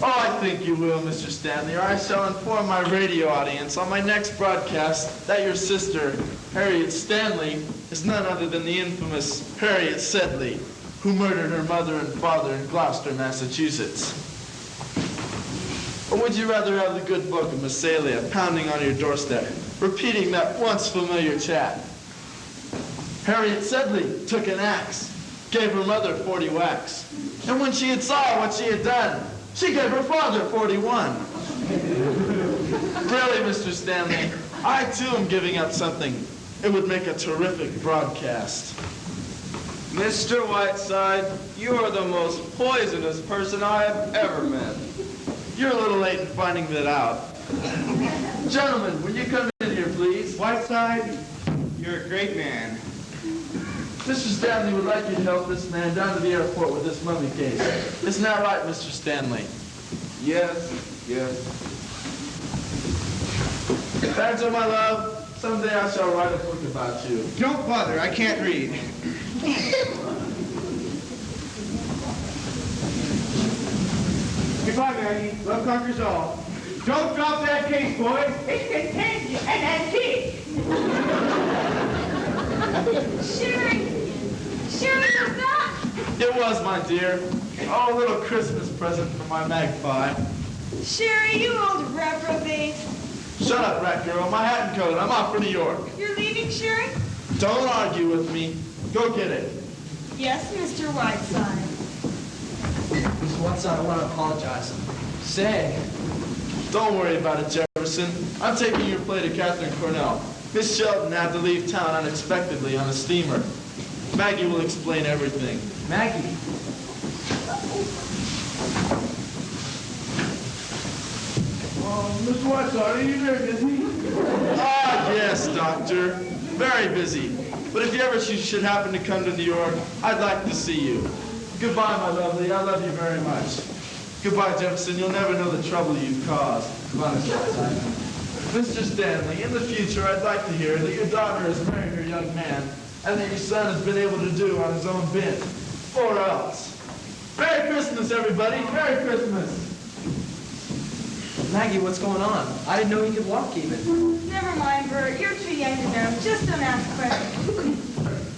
Oh, I think you will, Mr. Stanley, or I shall inform my radio audience on my next broadcast that your sister, Harriet Stanley, is none other than the infamous Harriet Sedley, who murdered her mother and father in Gloucester, Massachusetts. Or would you rather have the good book of Massalia pounding on your doorstep, repeating that once familiar chat? Harriet Sedley took an axe, gave her mother 40 whacks, and when she had saw what she had done, she gave her father 41. Really, Mr. Stanley, I too am giving up something. It would make a terrific broadcast. Mr. Whiteside, you are the most poisonous person I have ever met. You're a little late in finding that out. Gentlemen, will you come in here, please? Whiteside, you're a great man. Mr. Stanley would like you to help this man down to the airport with this mummy case. Isn't that right, Mr. Stanley? Yes, yes. Banjo, my love, someday I shall write a book about you. Don't bother, I can't read. Goodbye, Maggie. Love conquers all. Don't drop that case, boys. It contains an antique. Sherry! Sherry, was that? It was, my dear. Oh, a little Christmas present for my magpie. Sherry, you old reprobate. Shut up, rat girl. My hat and coat. I'm off for New York. You're leaving, Sherry? Don't argue with me. Go get it. Yes, Mr. Whiteside. Mr. Whiteside, I want to apologize. Say, Don't worry about it, Jefferson. I'm taking your play to Catherine Cornell. Miss Shelton had to leave town unexpectedly on a steamer. Maggie will explain everything. Maggie. Mr. Whiteside, are you very busy? Ah, yes, Doctor. Very busy. But if you ever should happen to come to New York, I'd like to see you. Goodbye, my lovely. I love you very much. Goodbye, Jefferson. You'll never know the trouble you've caused. Goodbye, Mr. Whiteside. Mr. Stanley, in the future, I'd like to hear that your daughter has married her young man and that your son has been able to do on his own bent. Or else. Merry Christmas, everybody. Merry Christmas. Maggie, what's going on? I didn't know you could walk even. Never mind, Bert. You're too young to know. Just don't ask questions.